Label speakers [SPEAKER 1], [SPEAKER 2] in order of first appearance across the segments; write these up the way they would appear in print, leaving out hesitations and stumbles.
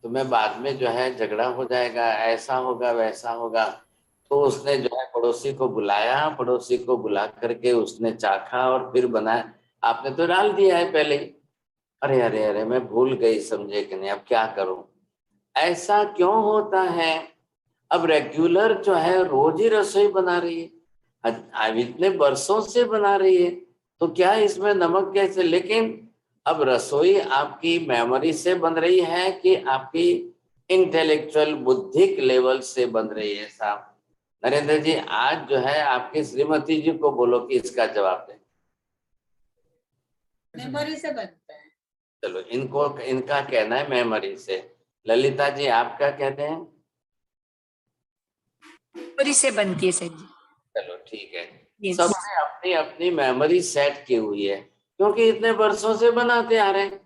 [SPEAKER 1] तो मैं बाद में जो है झगड़ा हो जाएगा, ऐसा होगा वैसा होगा। तो उसने जो है पड़ोसी को बुलाया, पड़ोसी को बुला करके उसने चाखा और फिर बनाया। आपने तो डाल दिया है पहले ही। अरे अरे अरे, मैं भूल गई, समझे कि नहीं, अब क्या करूं। ऐसा क्यों होता है? अब रेगुलर जो है रोज ही रसोई बना रही है, अब इतने बरसों से बना रही है, तो क्या इसमें नमक कैसे? लेकिन अब रसोई आपकी मेमोरी से बन रही है कि आपकी इंटेलेक्चुअल बुद्धिक लेवल से बन रही है? साहब नरेंद्र जी, आज जो है आपकी श्रीमती जी को बोलो कि इसका जवाब दें।
[SPEAKER 2] मेमोरी से बनता है।
[SPEAKER 1] चलो, इनको इनका कहना है मेमोरी से। ललिता जी, आप क्या कहते हैं?
[SPEAKER 3] मेमोरी से बनती है सर जी।
[SPEAKER 1] चलो ठीक है।
[SPEAKER 3] Yes.
[SPEAKER 1] सबने अपनी अपनी मेमोरी सेट की हुई है, क्योंकि इतने वर्षों से बनाते आ रहे हैं।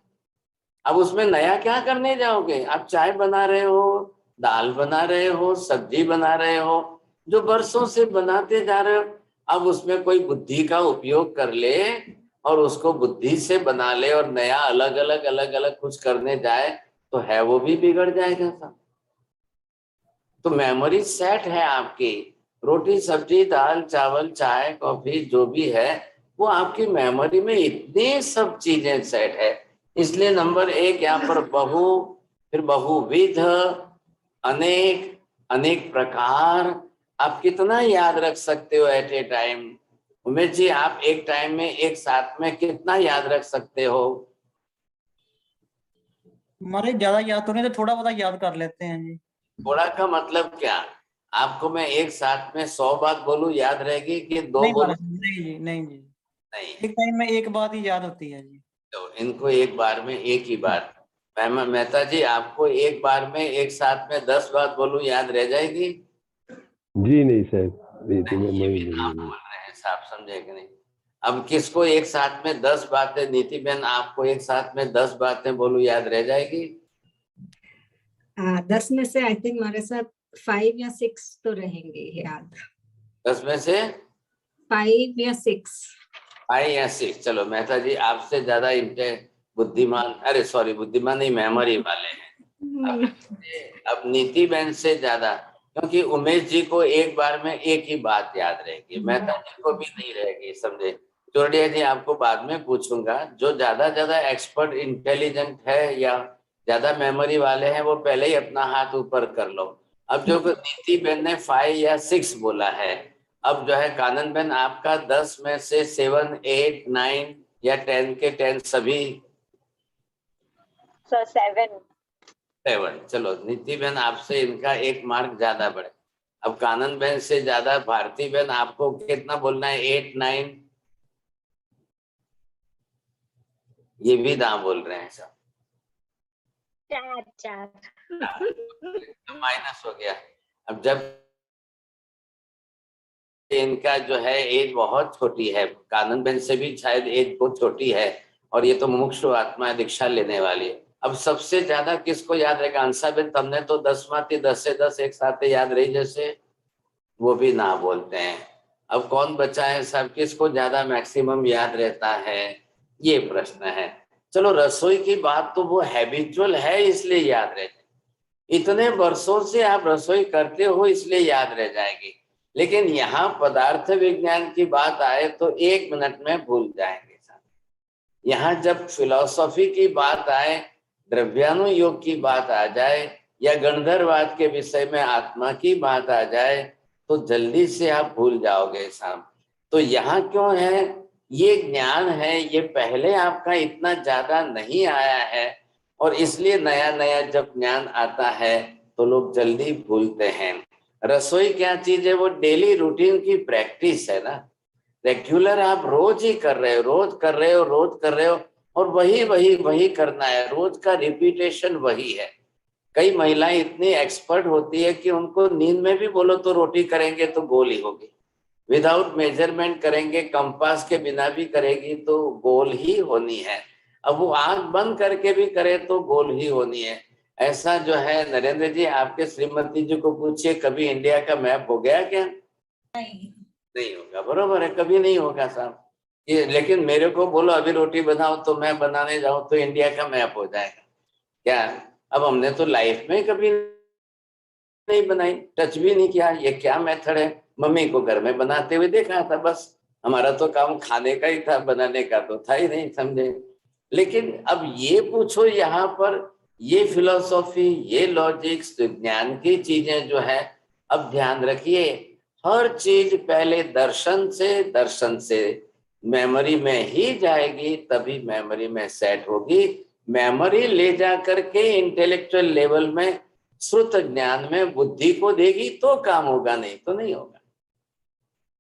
[SPEAKER 1] अब उसमें नया क्या करने जाओगे? आप चाय बना रहे हो, दाल बना रहे हो, सब्जी बना रहे हो, जो वर्षों से बनाते जा रहे हो। अब उसमें कोई बुद्धि का उपयोग कर ले और उसको बुद्धि से बना ले और नया अलग अलग अलग अलग कुछ करने जाए, तो है वो भी बिगड़ जाएगा सब। तो मेमोरी सेट है आपकी। रोटी सब्जी दाल चावल चाय कॉफी जो भी है, वो आपकी मेमोरी में इतनी सब चीजें सेट है। इसलिए नंबर एक यहाँ पर बहु, फिर बहुविध, अनेक, अनेक प्रकार। आप कितना याद रख सकते हो eight a time? Umesh ji, आप एक टाइम में एक साथ में कितना याद रख सकते हो?
[SPEAKER 4] हमारे ज्यादा याद तो नहीं, तो थोड़ा बहुत याद कर लेते हैं जी।
[SPEAKER 1] थोड़ा का मतलब क्या? आपको मैं एक साथ में 100 बात बोलूं, याद रहेगी कि दो
[SPEAKER 4] नहीं
[SPEAKER 1] बोलूं?
[SPEAKER 4] नहीं जी, नहीं जी।
[SPEAKER 1] नहीं।
[SPEAKER 4] एक टाइम में एक बात ही याद होती है जी।
[SPEAKER 1] तो इनको एक बार में एक ही बात। मेहता जी, आपको एक बार में एक साथ में 10 बात बोलूं, याद रह जाएगी?
[SPEAKER 5] जी नहीं सर, नीति में
[SPEAKER 1] ये
[SPEAKER 5] मैं
[SPEAKER 1] भी आप बोल रहे हैं साहब, समझे कि नहीं? अब किसको एक साथ में 10 बातें, नीति बहन आपको एक साथ में 10 बातें बोलूं, याद रह जाएगी?
[SPEAKER 2] 10 में से आई थिंक हमारे साथ 5 या 6 तो रहेंगे याद।
[SPEAKER 1] 10 में से
[SPEAKER 2] 5 या 6।
[SPEAKER 1] 5 या 6। चलो मेहता जी, आपसे ज्यादा बुद्धिमान, अरे सॉरी, बुद्धिमान नहीं, मेमोरी वाले हैं। अब नीति बहन से ज्यादा, क्योंकि उमेश जी को एक बार में एक ही बात याद रहेगी, मेहता जी को भी नहीं रहेगी, समझे? चोरडिया जी, आपको बाद में पूछूंगा, जो ज्यादा एक्सपर्ट इंटेलिजेंट है या ज्यादा मेमोरी वाले हैं, वो पहले ही अपना हाथ ऊपर कर लो। अब जो नीति बहन ने 5 या 6 बोला है, अब जो है कानन बहन, आपका 10 में से 7 8 9 या 10 के 10 सभी?
[SPEAKER 6] सर 7।
[SPEAKER 1] 7। चलो नीति बहन, आपसे इनका एक मार्क ज्यादा बढ़े। अब कानन बहन से ज्यादा भारती बहन, आपको कितना बोलना है? 8 9? ये भी ना बोल रहे हैं सब।
[SPEAKER 6] 4।
[SPEAKER 1] माइनस हो गया। अब जब इनका जो है एज बहुत छोटी है, कानन बहन से भी शायद एज बहुत छोटी है, और ये तो मुमुक्षु आत्मा है, दीक्षा लेने वाली है। अब सबसे ज्यादा किसको याद रहेगा? अंसा बहन, तुमने तो 10 माती 10 से 10 एक साथ याद रही जैसे, वो भी ना बोलते हैं। अब कौन बचा है सब? किसको ज्यादा मैक्सिमम याद रहता है, ये प्रश्न है। चलो, रसोई की बात तो वो हैबिचुअल है, इसलिए याद रहती, इतने वर्षों से आप रसोई करते हो इसलिए याद रह जाएगी। लेकिन यहाँ पदार्थ विज्ञान की बात आए तो 1 मिनट में भूल जाएंगे। यहाँ जब फिलॉसफी की बात आए, द्रव्यानुयोग की बात आ जाए, या गणधरवाद के विषय में आत्मा की बात आ जाए, तो जल्दी से आप भूल जाओगे साहब। तो यहाँ क्यों है? ये ज्ञान है, ये पहले आपका इतना ज्यादा नहीं आया है, और इसलिए नया नया जब ज्ञान आता है तो लोग जल्दी भूलते हैं। रसोई क्या चीज है? वो डेली रूटीन की प्रैक्टिस है ना। रेगुलर आप रोज ही कर रहे हो, रोज कर रहे हो, रोज कर रहे हो, और वही वही वही करना है, रोज का रिपीटेशन वही है। कई महिलाएं इतनी एक्सपर्ट होती है कि उनको नींद में भी बोलो तो रोटी करेंगे तो गोल ही होगी, विदाउट मेजरमेंट करेंगे, कंपास के बिना भी करेगी तो गोल ही होनी है। अब वो आंख बंद करके भी करे तो गोल ही होनी है। ऐसा जो है, नरेंद्र जी आपके श्रीमती जी को पूछिए, कभी इंडिया का मैप हो गया क्या? नहीं होगा, बरोबर है, कभी नहीं होगा साहब ये। लेकिन मेरे को बोलो अभी रोटी बनाओ, तो मैं बनाने जाऊं तो इंडिया का मैप हो जाएगा क्या? अब हमने तो लाइफ में कभी नहीं बनाई, टच भी नहीं किया, ये क्या मेथड है, मम्मी को घर में बनाते हुए देखा था, बस हमारा तो काम खाने का ही था, बनाने का तो था ही नहीं, समझे। लेकिन अब ये पूछो यहाँ पर, ये फिलोसॉफी, ये लॉजिक्स, ज्ञान की चीजें जो है, अब ध्यान रखिए, हर चीज पहले दर्शन से मेमोरी में ही जाएगी, तभी मेमोरी में सेट होगी। मेमोरी ले जा करके इंटेलेक्चुअल लेवल में, श्रुत ज्ञान में बुद्धि को देगी तो काम होगा, नहीं तो नहीं होगा।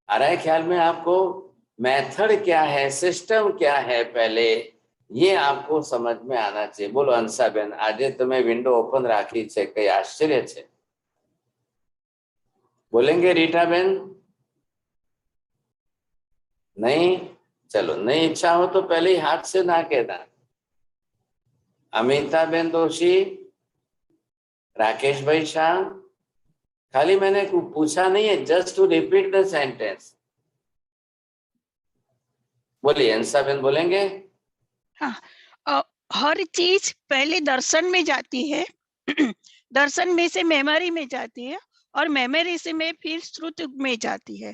[SPEAKER 1] आ रहा है ख्याल में आपको? मेथड क्या है, सिस्टम क्या है, पहले ये आपको समझ में आना चाहिए। बोलो हंसाबेन, આજે તમે विंडो ओपन राखी છે, કઈ आश्चर्य છે? बोलेंगे रीटा बेन? नहीं? चलो, नहीं इच्छा हो तो पहले ही हाथ से ना कहना। अमिता बेन दोषी, राकेश भाई शाह, खाली मैंने पूछा नहीं है, just to repeat the sentence. बोलिए हंसा बेन, बोलेंगे?
[SPEAKER 6] हाँ, हर चीज पहले दर्शन में जाती है, दर्शन में से मेमोरी में जाती है, और मेमोरी से में फिर श्रुत में जाती है।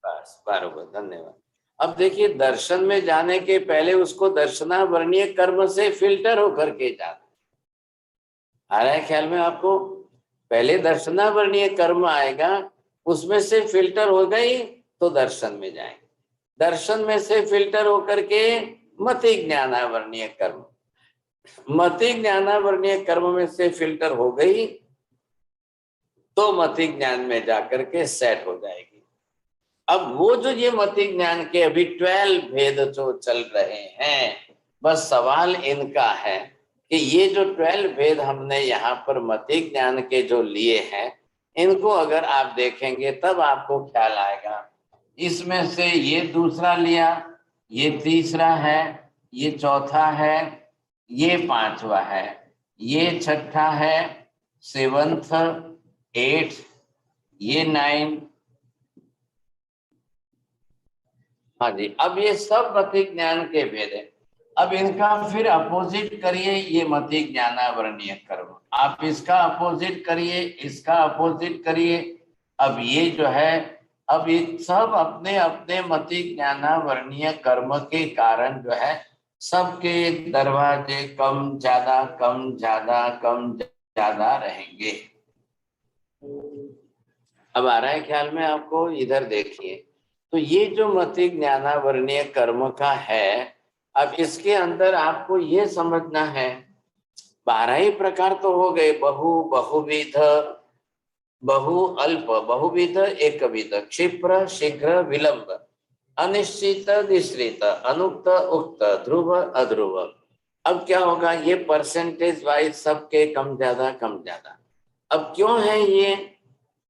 [SPEAKER 1] बस बराबर, धन्यवाद। अब देखिए, दर्शन में जाने के पहले उसको दर्शनावर्णीय कर्म से फिल्टर होकर के जाना। आ रहा है ख्याल में आपको? पहले दर्शनावर्णीय कर्म आएगा, उसमें से फिल्टर हो गई तो दर्शन में जाएंगे, दर्शन में से फिल्टर होकर के मति ज्ञानावर्णीय कर्म, मति ज्ञानावर्णीय कर्म में से फिल्टर हो गई तो मति ज्ञान में जाकर के सेट हो जाएगी। अब वो जो ये मति ज्ञान के अभी 12 भेद जो चल रहे हैं, बस सवाल इनका है कि ये जो 12 भेद हमने यहाँ पर मति ज्ञान के जो लिए हैं, इनको अगर आप देखेंगे तब आपको ख्याल आएगा। इसमें से ये दूसरा लिया, ये तीसरा है, ये चौथा है, ये पांचवा है, ये छठा है, 7th, 8th, ये 9। हाँ जी, अब ये सब मति ज्ञान के भेद है। अब इनका फिर अपोजिट करिए, ये मति ज्ञानावर्णीय कर्म, आप इसका अपोजिट करिए, इसका अपोजिट करिए। अब ये जो है, अब ये सब अपने अपने मति ज्ञानावर्णीय कर्म के कारण जो है, सबके दरवाजे कम ज्यादा कम ज्यादा कम ज्यादा रहेंगे। अब आ रहा है ख्याल में आपको? इधर देखिए, तो ये जो मति ज्ञानावर्णीय कर्म का है, अब इसके अंदर आपको ये समझना है, 12 ही प्रकार तो हो गए, बहुविध, बहु अल्प, बहुविध, एकविध, क्षिप्र, शीघ्र, विलंब, अनिश्चित, निश्चित, अनुक्त, उक्त, ध्रुव, अध्रुव। अब क्या होगा, ये परसेंटेज वाइज सबके कम ज्यादा कम ज्यादा। अब क्यों है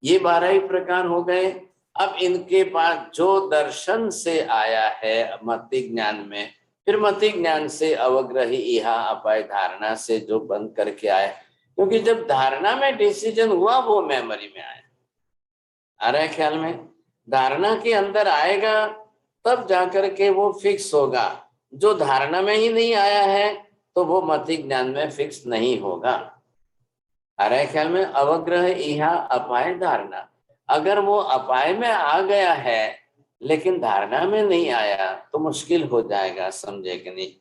[SPEAKER 1] ये 12 ही प्रकार हो गए। अब इनके पास जो दर्शन से आया है मति ज्ञान में, फिर मति ज्ञान से अवग्रही इहा अपाय धारणा से जो बंद करके आए, क्योंकि जब धारणा में डिसीजन हुआ वो मेमोरी में आया। आ रहा है ख्याल में? धारणा के अंदर आएगा तब जाकर के वो फिक्स होगा। जो धारणा में ही नहीं आया है तो वो मति ज्ञान में फिक्स नहीं होगा। आ रहा है ख्याल में? अवग्रह इहा अपाय धारणा, अगर वो अपाय में आ गया है लेकिन धारणा में नहीं आया तो मुश्किल हो जाएगा, समझे कि नहीं?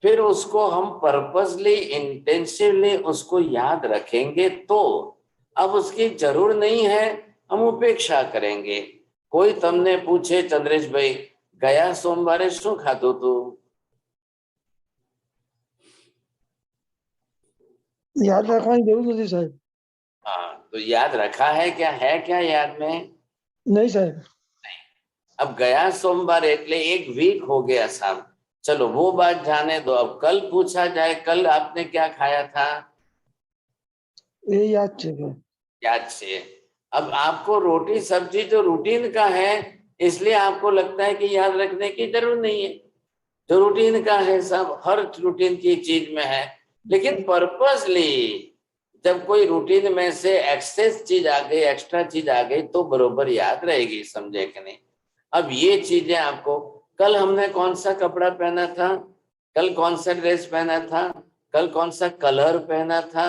[SPEAKER 1] फिर उसको हम पर्पसली इंटेंसिवली उसको याद रखेंगे तो, अब उसकी जरूर नहीं है हम उपेक्षा करेंगे। कोई तमने पूछे चंद्रेश भाई, गया सोमवारे शू खाधु तू?
[SPEAKER 7] याद रखવાની જરૂર નથી સાહેબ।
[SPEAKER 1] हाँ, तो याद रखा है क्या? है क्या याद में?
[SPEAKER 7] नहीं साहेब।
[SPEAKER 1] अब गया सोमवार એટલે 1 वीक हो गया साहब, चलो वो बात जाने दो। अब कल पूछा जाए, कल आपने क्या खाया था?
[SPEAKER 7] ये याद છે કે
[SPEAKER 1] याद से। अब आपको रोटी सब्जी जो रूटीन का है, इसलिए आपको लगता है कि याद रखने की जरूरत नहीं है। जो रूटीन का है सब, हर रूटीन की चीज में है, लेकिन पर्पसली जब कोई रूटीन में से एक्सेस चीज आ गई, एक्स्ट्रा चीज आ गई तो बरोबर याद रहेगी, समझे कि नहीं? अब ये चीजें आपको, कल हमने कौन सा कपड़ा पहना था, कल कौन सा ड्रेस पहना था, कल कौन सा कलर पहना था,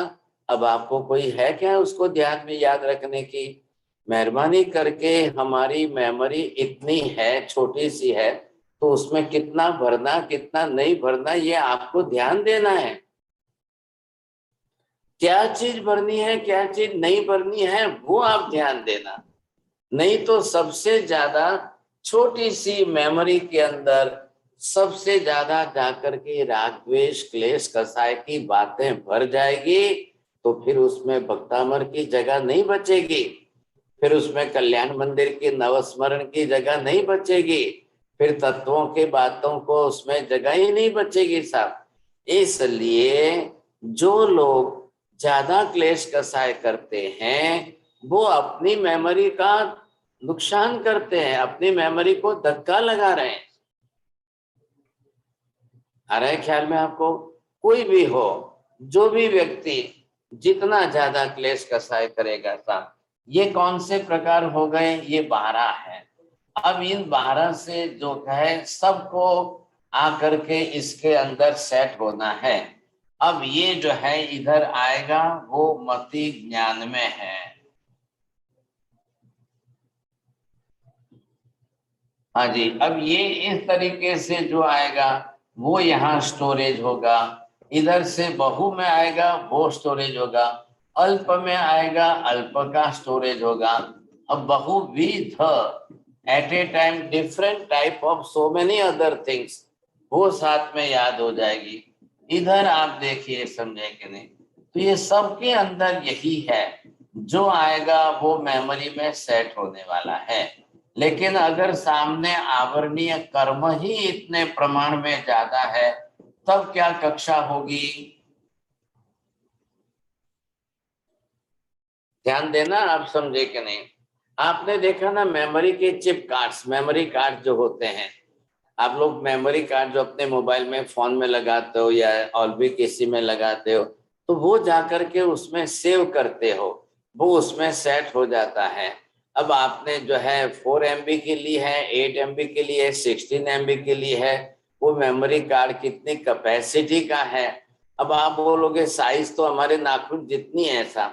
[SPEAKER 1] अब आपको कोई है क्या उसको ध्यान में याद रखने की? मेहरबानी करके, हमारी मेमोरी इतनी है, छोटी सी है, तो उसमें कितना भरना कितना नहीं भरना ये आपको ध्यान देना है। क्या चीज भरनी है क्या चीज नहीं भरनी है वो आप ध्यान देना। नहीं तो सबसे ज्यादा छोटी सी मेमोरी के अंदर सबसे ज्यादा जाकर के राग द्वेष क्लेश कसाय की बातें भर जाएगी, तो फिर उसमें भक्तामर की जगह नहीं बचेगी, फिर उसमें कल्याण मंदिर की नवस्मरण की जगह नहीं बचेगी, फिर तत्वों की बातों को उसमें जगह ही नहीं बचेगी साहब। इसलिए जो लोग ज्यादा क्लेश कसाय करते हैं वो अपनी मेमोरी का नुकसान करते हैं, अपनी मेमोरी को धक्का लगा रहे हैं। आ रहा है ख्याल में आपको? कोई भी हो, जो भी व्यक्ति जितना ज्यादा क्लेश कसाय करेगा साहब, ये कौन से प्रकार हो गए? ये 12 है। अब इन 12 से जो है सबको आकर के इसके अंदर सेट होना है। अब ये जो है इधर आएगा वो मति ज्ञान में है। हाँ जी, अब ये इस तरीके से जो आएगा वो यहाँ स्टोरेज होगा, इधर से बहु में आएगा वो स्टोरेज होगा, अल्प में आएगा अल्प का स्टोरेज होगा। अब बहुविध, at a time different type of so many other things, वो साथ में याद हो जाएगी। इधर आप देखिए, समझे कि नहीं? तो ये सबके अंदर यही है, जो आएगा वो मेमोरी में सेट होने वाला है। लेकिन अगर सामने आवरणीय कर्म ही इतने प्रमाण में ज्यादा है, तब क्या कक्षा होगी? ध्यान देना, आप समझे कि नहीं? आपने देखा ना मेमोरी के चिप कार्ड्स, मेमोरी कार्ड जो होते हैं, आप लोग मेमोरी कार्ड जो अपने मोबाइल में फोन में लगाते हो या और भी किसी में लगाते हो, तो वो जाकर के उसमें सेव करते हो, वो उसमें सेट हो जाता है। अब आपने जो है 4 MB के लिए है, 8 MB के लिए, 16 MB के लिए है, वो मेमोरी कार्ड कितनी कैपेसिटी का है? अब आप बोलोगे साइज तो हमारे नाखून जितनी है, ऐसा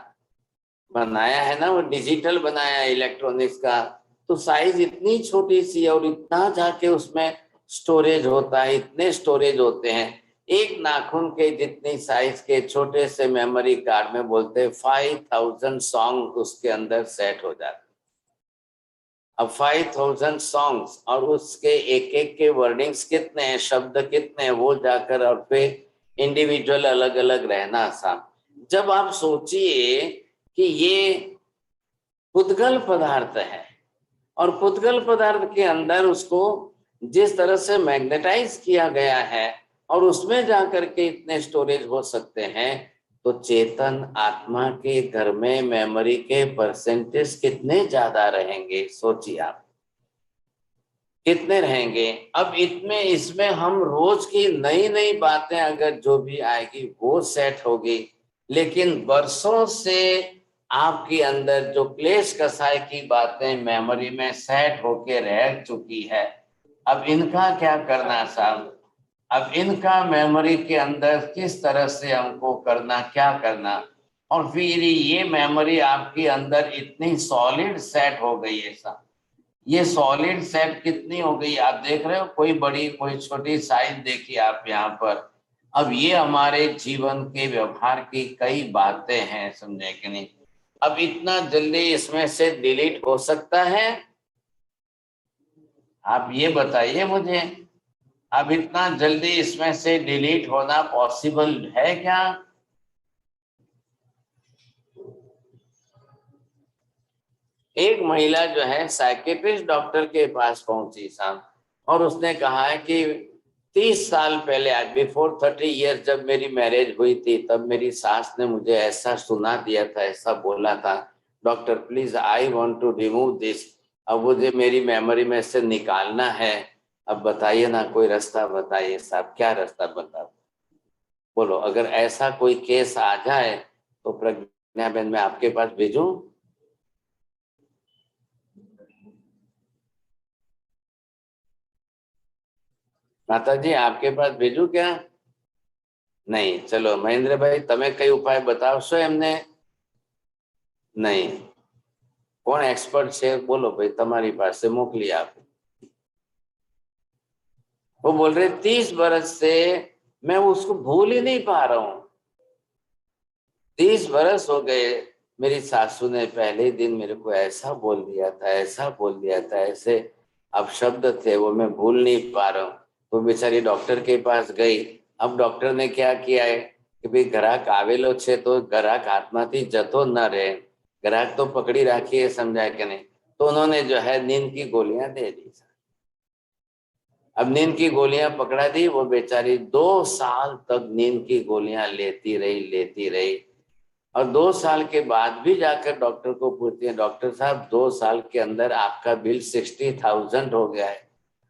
[SPEAKER 1] बनाया है ना, वो डिजिटल बनाया है इलेक्ट्रॉनिक्स का, तो साइज इतनी छोटी सी है और इतना जाके उसमें स्टोरेज होता है, इतने स्टोरेज होते हैं। एक नाखून के जितनी साइज के छोटे से मेमोरी कार्ड में बोलते हैं 5000 सॉन्ग उसके अंदर सेट हो जाते। अब 5000 सॉन्ग्स और उसके एक एक के वर्डिंग्स कितने हैं, शब्द कितने हैं, वो जाकर और फिर इंडिविजुअल अलग अलग रहना सा। जब आप सोचिए कि ये पुद्गल पदार्थ है और पुद्गल पदार्थ के अंदर उसको जिस तरह से मैग्नेटाइज किया गया है और उसमें जाकर के इतने स्टोरेज हो सकते हैं, तो चेतन आत्मा के घर में मेमोरी के परसेंटेज कितने ज्यादा रहेंगे? सोचिए आप कितने रहेंगे। अब इसमें हम रोज की नई नई बातें अगर जो भी आएगी वो सेट होगी, लेकिन वर्षों से आपके अंदर जो क्लेश कसाय की बातें मेमोरी में सेट होके रह चुकी है, अब इनका क्या करना साहब? अब इनका मेमोरी के अंदर किस तरह से हमको करना, क्या करना? और फिर ये मेमोरी आपके अंदर इतनी सॉलिड सेट हो गई है साहब, ये सॉलिड सेट कितनी हो गई आप देख रहे हो, कोई बड़ी कोई छोटी साइज देखिए आप यहाँ पर। अब ये हमारे जीवन के व्यवहार की कई बातें हैं, समझे कि नहीं? अब इतना जल्दी इसमें से डिलीट हो सकता है? आप ये बताइए मुझे, अब इतना जल्दी इसमें से डिलीट होना पॉसिबल है क्या? एक महिला जो है साइकेट्रिस्ट डॉक्टर के पास पहुंची साहब, और उसने कहा है कि 30 साल पहले, आज बिफोर 30 ईयर्स, जब मेरी मैरिज हुई थी तब मेरी सास ने मुझे ऐसा सुना दिया था, ऐसा बोला था, doctor please I want to remove this. अब मुझे मेरी मेमोरी में से निकालना है, अब बताइए ना, कोई रास्ता बताइए साहब, क्या रास्ता बता, बोलो। अगर ऐसा कोई केस आ जाए तो प्रज्ञा बहन मैं आपके पास भेजूं? माता जी आपके पास भेजू क्या? नहीं, चलो महेंद्र भाई તમે કઈ ઉપાય બતાવશો એમને? नहीं, कौन एक्सपर्ट છે बोलो भाई, तुम्हारी पास से मोकली आप। वो बोल रहे 30 बरस से मैं उसको भूल ही नहीं पा रहा हूं। 30 बरस हो गए, मेरी सासू ने पहले दिन मेरे को ऐसा बोल दिया था, ऐसा बोल दिया था, ऐसे अपशब्द थे वो मैं भूल नहीं पा रहा हूँ। तो बेचारी डॉक्टर के पास गई। अब डॉक्टर ने क्या किया है कि भाई ग्राहक आवेलो छे तो ग्राहक हाथमांथी जतो न रहे, ग्राहक तो पकड़ी राखिए, समझाए कि नहीं। तो उन्होंने जो है नींद की गोलियां दे दी। अब नींद की गोलियां पकड़ा दी, वो बेचारी 2 साल तक नींद की गोलियां लेती रही। और 2 साल के बाद भी जाकर डॉक्टर को पूछती है, डॉक्टर साहब 2 साल के अंदर आपका बिल 60,000 हो गया है।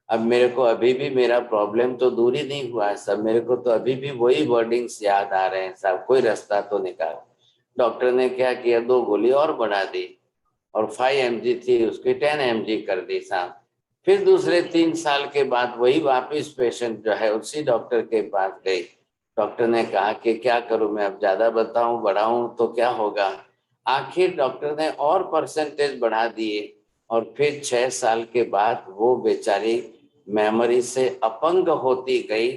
[SPEAKER 1] अब मेरे को अभी भी मेरा प्रॉब्लम तो दूर ही नहीं हुआ है सब, मेरे को तो अभी भी वही वर्डिंग्स याद आ रहे हैं साहब, कोई रास्ता तो निकाल। डॉक्टर ने क्या किया, 2 गोली और बढ़ा दी और 5 mg थी उसकी 10 mg कर दी साहब। फिर दूसरे 3 साल के बाद वही वापिस पेशेंट जो है उसी डॉक्टर के पास गई। डॉक्टर ने कहा कि क्या करूं मैं, अब ज्यादा बताऊं बढ़ाऊं तो क्या होगा। आखिर डॉक्टर ने और परसेंटेज बढ़ा दिए और फिर 6 साल के बाद वो बेचारी मेमोरी से अपंग होती गई।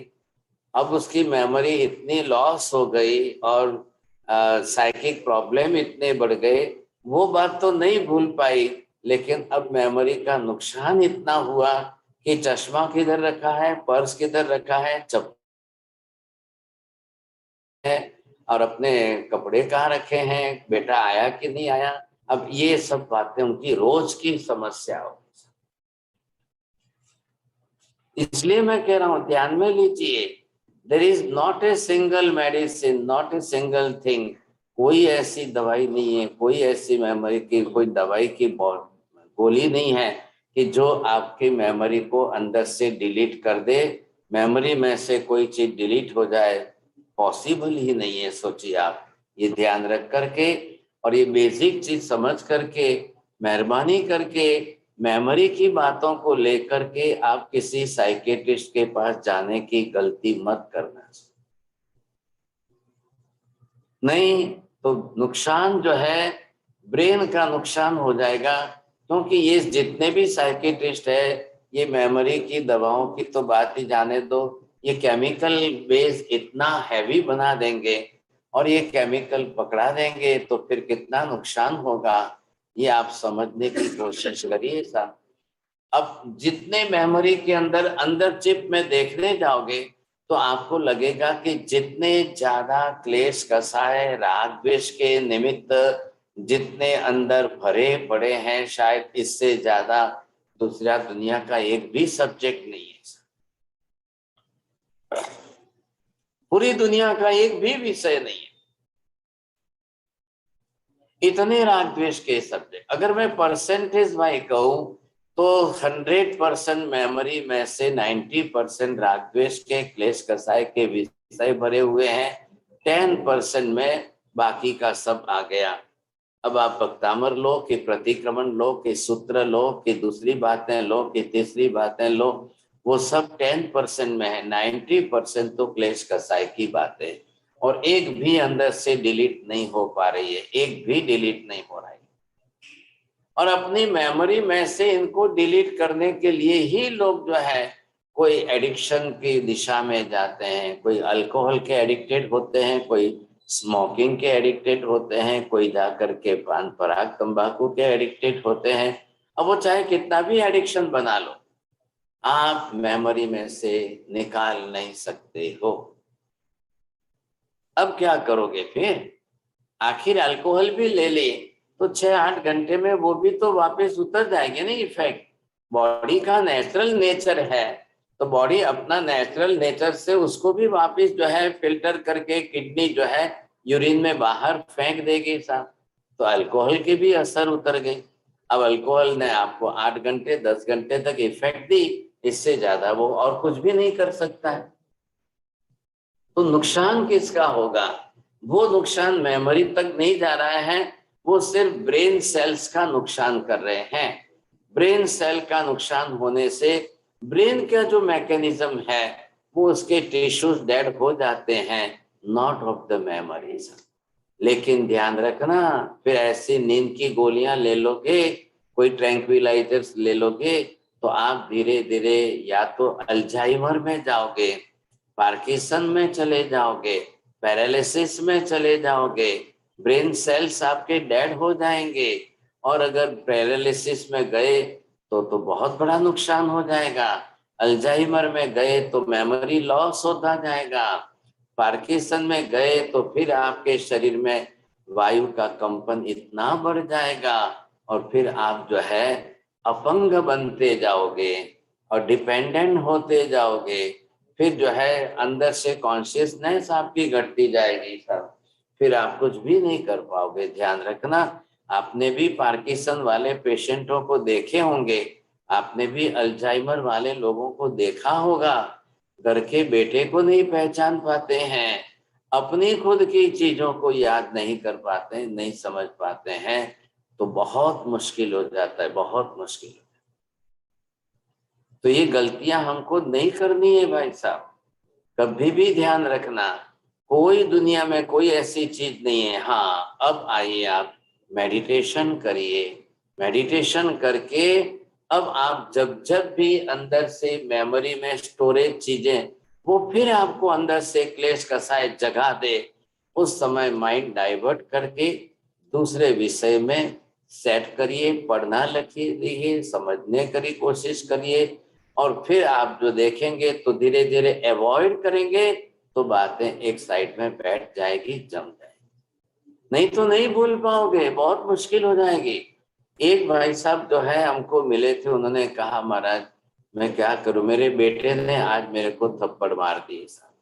[SPEAKER 1] अब उसकी मेमोरी इतनी लॉस हो गई और साइकिक प्रॉब्लम इतने बढ़ गए, वो बात तो नहीं भूल पाई, लेकिन अब मेमोरी का नुकसान इतना हुआ कि चश्मा किधर रखा है, पर्स किधर रखा है, चप्पल है और अपने कपड़े कहाँ रखे हैं, बेटा आया कि नहीं आया। अब ये सब बातें उनकी रोज की समस्या हो। इसलिए मैं कह रहा हूं ध्यान में लीजिए, there is not a single medicine, not a single thing. कोई ऐसी दवाई नहीं है, कोई ऐसी मेमोरी की कोई दवाई की गोली नहीं है कि जो आपकी मेमोरी को अंदर से डिलीट कर दे। मेमोरी में से कोई चीज डिलीट हो जाए पॉसिबल ही नहीं है। सोचिए आप, ये ध्यान रख करके और ये बेसिक चीज समझ करके, मेहरबानी करके मेमोरी की बातों को लेकर के आप किसी साइकियाट्रिस्ट के पास जाने की गलती मत करना। नहीं तो नुकसान जो है ब्रेन का नुकसान हो जाएगा। क्योंकि ये जितने भी साइकियाट्रिस्ट है, ये मेमोरी की दवाओं की तो बात ही जाने दो, ये केमिकल बेस इतना हैवी बना देंगे और ये केमिकल पकड़ा देंगे तो फिर कितना नुकसान होगा, ये आप समझने की कोशिश करिए साहब। अब जितने मेमोरी के अंदर चिप में देखने जाओगे तो आपको लगेगा कि जितने ज्यादा क्लेश कसाय राग द्वेष के निमित्त जितने अंदर भरे पड़े हैं, शायद इससे ज्यादा दूसरा दुनिया का एक भी सब्जेक्ट नहीं है। पूरी दुनिया का एक भी विषय नहीं है, इतने राग द्वेष के सब्जेक्ट। अगर मैं परसेंटेज वाइज कहूं तो 100% मेमोरी में से 90% राग द्वेष के क्लेश कसाय के विषय भरे हुए हैं, 10% में बाकी का सब आ गया। अब आप भक्तामर लो कि प्रतिक्रमण लो कि सूत्र लो कि दूसरी बातें लो कि तीसरी बातें लो, वो सब 10% में है। 90% तो क्लेश कसाय की बातें और एक भी अंदर से डिलीट नहीं हो पा रही है, एक भी डिलीट नहीं हो रहा है। और अपनी मेमोरी में से इनको डिलीट करने के लिए ही लोग जो है कोई एडिक्शन की दिशा में जाते हैं, कोई अल्कोहल के एडिक्टेड होते हैं, कोई स्मोकिंग के एडिक्टेड होते हैं, कोई जाकर के पान पराग तंबाकू के एडिक्टेड होते हैं। अब वो चाहे कितना भी एडिक्शन बना लो, आप मेमोरी में से निकाल नहीं सकते हो। अब क्या करोगे फिर? आखिर अल्कोहल भी ले ले तो 6-8 घंटे में वो भी तो वापस उतर जाएंगे ना इफेक्ट। बॉडी का नेचुरल नेचर है तो बॉडी अपना नेचुरल नेचर से उसको भी वापस जो है फिल्टर करके किडनी जो है यूरिन में बाहर फेंक देगी साहब। तो अल्कोहल की भी असर उतर गई। अब अल्कोहल ने आपको 8 घंटे 10 घंटे तक इफेक्ट दी, इससे ज्यादा वो और कुछ भी नहीं कर सकता है। तो नुकसान किसका होगा? वो नुकसान मेमोरी तक नहीं जा रहा है, वो सिर्फ ब्रेन सेल्स का नुकसान कर रहे हैं। ब्रेन सेल का नुकसान होने से ब्रेन का जो मैकेनिज्म है वो उसके टिश्यूज डेड हो जाते हैं नॉट ऑफ द मेमोरीज। लेकिन ध्यान रखना, फिर ऐसी नींद की गोलियां ले लोगे, कोई ट्रैंक्विलाइजर्स ले लोगे, तो आप धीरे धीरे या तो अल्जाइमर में जाओगे, पार्किंसन में चले जाओगे, पैरालिसिस में चले जाओगे, ब्रेन सेल्स आपके डेड हो जाएंगे। और अगर पैरालिसिस में गए तो बहुत बड़ा नुकसान हो जाएगा। अल्जाइमर में गए तो मेमोरी लॉस होता जाएगा। पार्किंसन में गए तो फिर आपके शरीर में वायु का कंपन इतना बढ़ जाएगा और फिर आप जो है अपंग बनते जाओगे और डिपेंडेंट होते जाओगे। फिर जो है अंदर से कॉन्शियसनेस आपकी घटती जाएगी सब, फिर आप कुछ भी नहीं कर पाओगे। ध्यान रखना, आपने भी पार्किंसन वाले पेशेंटों को देखे होंगे, आपने भी अल्जाइमर वाले लोगों को देखा होगा। घर के बेटे को नहीं पहचान पाते हैं, अपनी खुद की चीजों को याद नहीं कर पाते, नहीं समझ पाते हैं, तो बहुत मुश्किल हो जाता है, बहुत मुश्किल। तो ये गलतियां हमको नहीं करनी है भाई साहब, कभी भी ध्यान रखना। कोई दुनिया में कोई ऐसी चीज नहीं है। हाँ, अब आइए आप मेडिटेशन करिए, मेडिटेशन करके अब आप जब जब भी अंदर से मेमोरी में स्टोरेज चीजें वो फिर आपको अंदर से क्लेश कसाय जगा दे, उस समय माइंड डाइवर्ट करके दूसरे विषय में सेट करिए, पढ़ना लिखिए, समझने की कोशिश करिए, और फिर आप जो देखेंगे तो धीरे धीरे अवॉइड करेंगे तो बातें एक साइड में बैठ जाएगी, जम जाएगी। नहीं तो नहीं भूल पाओगे, बहुत मुश्किल हो जाएगी। एक भाई साहब जो है हमको मिले थे, उन्होंने कहा महाराज मैं क्या करूं, मेरे बेटे ने आज मेरे को थप्पड़ मार दी साहब।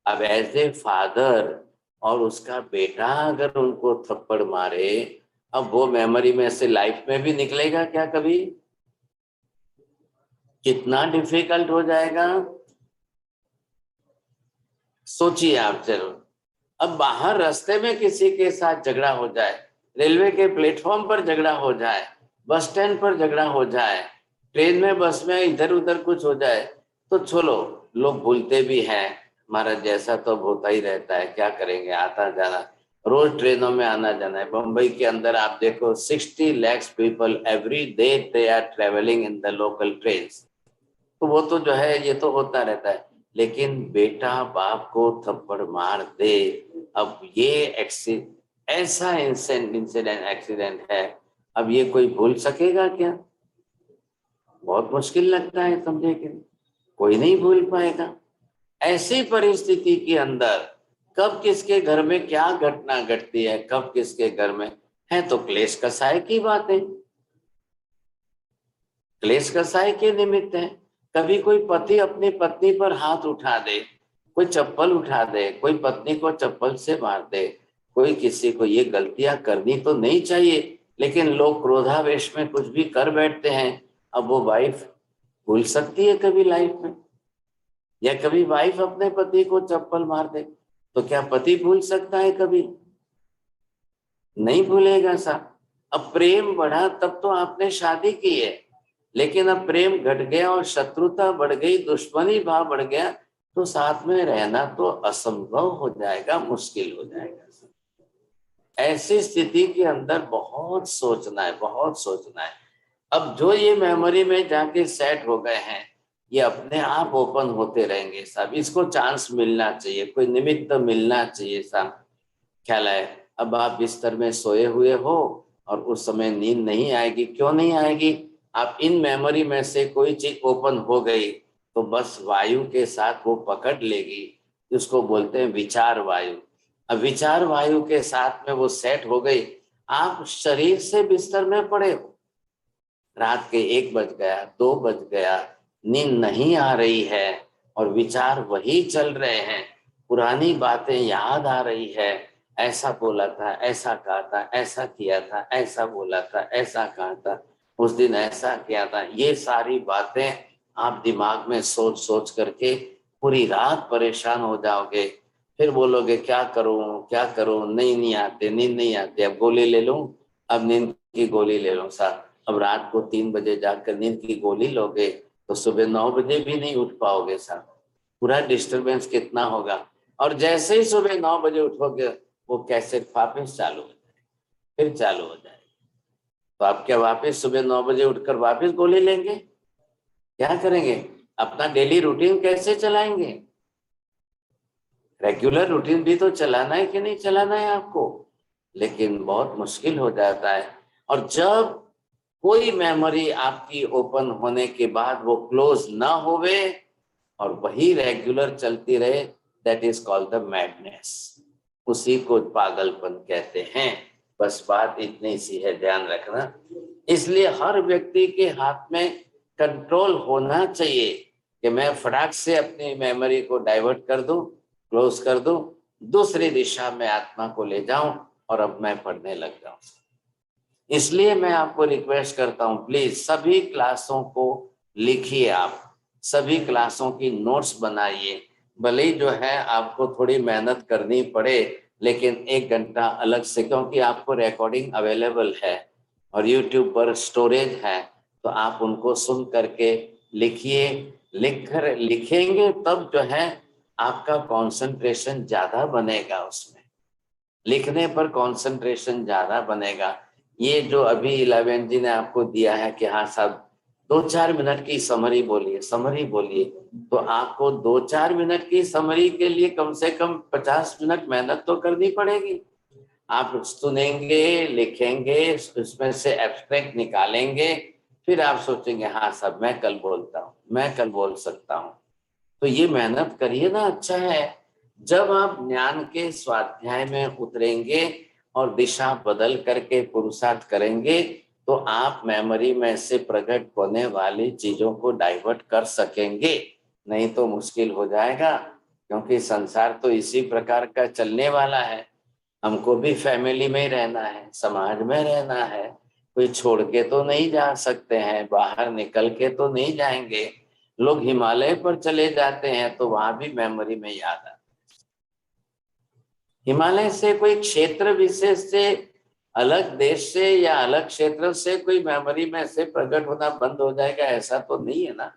[SPEAKER 1] अब एज ए फादर और उसका बेटा अगर उनको थप्पड़ मारे, अब वो मेमोरी में से लाइफ में भी निकलेगा क्या कभी? कितना डिफिकल्ट हो जाएगा, सोचिए आप जरूर। अब बाहर रास्ते में किसी के साथ झगड़ा हो जाए, रेलवे के प्लेटफॉर्म पर झगड़ा हो जाए, बस स्टैंड पर झगड़ा हो जाए, ट्रेन में बस में इधर उधर कुछ हो जाए, तो चलो लोग भूलते भी हैं, हमारा जैसा तो होता ही रहता है, क्या करेंगे, आता जाना, रोज ट्रेनों में आना जाना है। मुंबई के अंदर आप देखो 60 lakhs people every day they are travelling in the local trains, तो वो तो जो है ये तो होता रहता है। लेकिन बेटा बाप को थप्पड़ मार दे, अब ये ऐसा इंसिडेंट एक्सीडेंट है, अब ये कोई भूल सकेगा क्या? बहुत मुश्किल लगता है, समझे कि कोई नहीं भूल पाएगा। ऐसी परिस्थिति के अंदर कब किसके घर में क्या घटना घटती है, कब किसके घर में है, तो क्लेश कसाय की बातें, क्लेश कसाय के निमित्त है। कभी कोई पति अपनी पत्नी पर हाथ उठा दे, कोई चप्पल उठा दे, कोई पत्नी को चप्पल से मार दे, कोई किसी को, ये गलतियां करनी तो नहीं चाहिए, लेकिन लोग क्रोधावेश में कुछ भी कर बैठते हैं। अब वो वाइफ भूल सकती है कभी लाइफ में, या कभी वाइफ अपने पति को चप्पल मार दे, तो क्या पति भूल सकता है? कभी नहीं भूलेगा साहब। अब प्रेम बढ़ा तब तो आपने शादी की है, लेकिन अब प्रेम घट गया और शत्रुता बढ़ गई, दुश्मनी भाव बढ़ गया, तो साथ में रहना तो असंभव हो जाएगा, मुश्किल हो जाएगा। ऐसी स्थिति के अंदर बहुत सोचना है, बहुत सोचना है। अब जो ये मेमोरी में जाके सेट हो गए हैं, ये अपने आप ओपन होते रहेंगे साहब, इसको चांस मिलना चाहिए, कोई निमित्त मिलना चाहिए साहब। ख्याल है, अब आप बिस्तर में सोए हुए हो और उस समय नींद नहीं आएगी, क्यों नहीं आएगी? आप इन मेमोरी में से कोई चीज ओपन हो गई तो बस वायु के साथ वो पकड़ लेगी, उसको बोलते हैं विचार वायु। अब विचार वायु के साथ में वो सेट हो गई, आप शरीर से बिस्तर में पड़े हो, रात के 1 बज गया, 2 बज गया, नींद नहीं आ रही है और विचार वही चल रहे हैं, पुरानी बातें याद आ रही है, ऐसा बोला था, ऐसा कहा था, ऐसा किया था, ऐसा बोला था, ऐसा कहा था, उस दिन ऐसा किया था, ये सारी बातें आप दिमाग में सोच सोच करके पूरी रात परेशान हो जाओगे। फिर बोलोगे क्या करूं क्या करूं, नींद नहीं आती, अब गोली ले लूं, अब नींद की गोली ले लूं साहब। अब रात को 3 बजे जाकर नींद की गोली लोगे तो सुबह 9 बजे भी नहीं उठ पाओगे साहब, पूरा डिस्टरबेंस कितना होगा। और जैसे ही सुबह 9 बजे उठोगे वो कैसेट वापस चालू हो जाएगा, फिर चालू हो जाएगा। तो आप क्या वापस सुबह 9 बजे उठकर वापस गोली लेंगे? क्या करेंगे? अपना डेली रूटीन कैसे चलाएंगे? रेगुलर रूटीन भी तो चलाना है कि नहीं चलाना है आपको, लेकिन बहुत मुश्किल हो जाता है। और जब कोई मेमोरी आपकी ओपन होने के बाद वो क्लोज ना होवे और वही रेगुलर चलती रहे, that is called the madness. उसी को पागलपन कहते हैं। बस बात इतनी सी है, ध्यान रखना। इसलिए हर व्यक्ति के हाथ में कंट्रोल होना चाहिए कि मैं फटाक से अपनी मेमोरी को डाइवर्ट कर दूं, क्लोज कर दूं, दूसरी दिशा में आत्मा को ले जाऊं और अब मैं पढ़ने लग जाऊं। इसलिए मैं आपको रिक्वेस्ट करता हूं, प्लीज सभी क्लासों को लिखिए, आप सभी क्लासों की नोट्स बनाइए। भले ही जो है आपको थोड़ी मेहनत करनी पड़े, लेकिन 1 घंटा अलग से, क्योंकि आपको रिकॉर्डिंग अवेलेबल है और यूट्यूब पर स्टोरेज है, तो आप उनको सुन करके लिखिए। लिखेंगे तब जो है आपका कंसंट्रेशन ज्यादा बनेगा, उसमें लिखने पर कंसंट्रेशन ज्यादा बनेगा। ये जो अभी 11 जी ने आपको दिया है कि हाँ साहब 2-4 मिनट की समरी बोलिए, समरी बोलिए, तो आपको 2-4 मिनट की समरी के लिए कम से कम 50 मिनट मेहनत तो करनी पड़ेगी। आप सुनेंगे, लिखेंगे, उसमें से एब्स्ट्रैक्ट निकालेंगे, फिर आप सोचेंगे हाँ साहब मैं कल बोलता हूँ, मैं कल बोल सकता हूँ। तो ये मेहनत करिए ना, अच्छा है। जब आप ज्ञान के स्वाध्याय में उतरेंगे और दिशा बदल करके पुरुषार्थ करेंगे, तो आप मेमोरी में से प्रकट होने वाली चीजों को डाइवर्ट कर सकेंगे। नहीं तो मुश्किल हो जाएगा, क्योंकि संसार तो इसी प्रकार का चलने वाला है। हमको भी फैमिली में ही रहना है, समाज में रहना है, कोई छोड़ के तो नहीं जा सकते हैं, बाहर निकल के तो नहीं जाएंगे। लोग हिमालय पर चले जाते हैं तो वहां भी मेमोरी में याद आता है। हिमालय से कोई क्षेत्र विशेष से, अलग देश से या अलग क्षेत्र से कोई मेमोरी में से प्रकट होना बंद हो जाएगा, ऐसा तो नहीं है ना।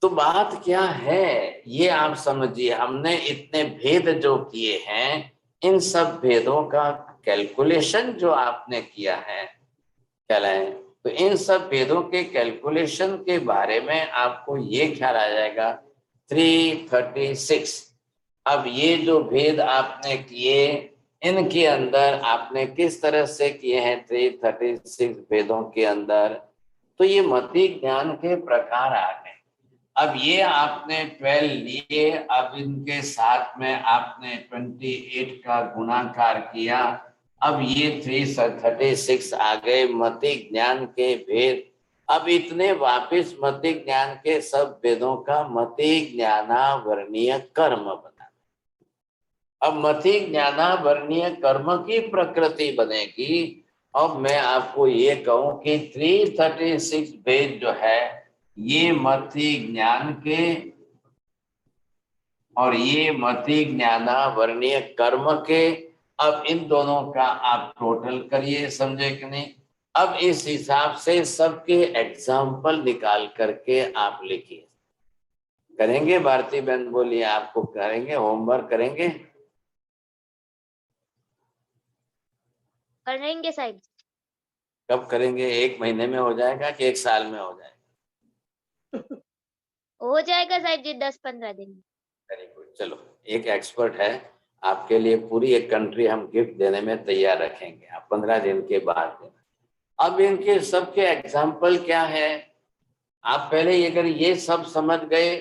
[SPEAKER 1] तो बात क्या है ये आप समझिए। हमने इतने भेद जो किए हैं, इन सब भेदों का कैलकुलेशन जो आपने किया है, कहलाए, तो इन सब भेदों के कैलकुलेशन के बारे में आपको ये ख्याल आ जाएगा 336। अब ये जो भेद आपने किए, इनके अंदर आपने किस तरह से किए हैं 336 भेदों के अंदर, तो ये मति ज्ञान के प्रकार आ गए। अब ये आपने 12 लिए, अब इनके साथ में आपने 28 का गुणाकार किया, अब ये 336 आ गए मति ज्ञान के भेद। अब इतने वापिस मति ज्ञान के सब भेदों का मति ज्ञानावरणीय कर्म बना। अब मति ज्ञानावरणीय कर्म की प्रकृति बनेगी। अब मैं आपको ये कहूं कि 336 भेद जो है ये मति ज्ञान के और ये मति ज्ञानावरणीय कर्म के, अब इन दोनों का आप टोटल करिए, समझे कि नहीं। अब इस हिसाब से सबके एग्जाम्पल निकाल करके आप लिखिए। करेंगे भारती बहन, बोलिए, आपको करेंगे, होमवर्क करेंगे?
[SPEAKER 8] करेंगे साहब।
[SPEAKER 1] कब करेंगे? 1 महीने में हो जाएगा कि 1 साल में हो जाएगा?
[SPEAKER 8] हो जाएगा साहब जी 10-15 दिन।
[SPEAKER 1] Very good. चलो, एक एक्सपर्ट है आपके लिए, पूरी एक कंट्री हम गिफ्ट देने में तैयार रखेंगे, आप 15 दिन के बाद देना। अब इनके सबके एग्जाम्पल क्या है, आप पहले अगर ये सब समझ गए,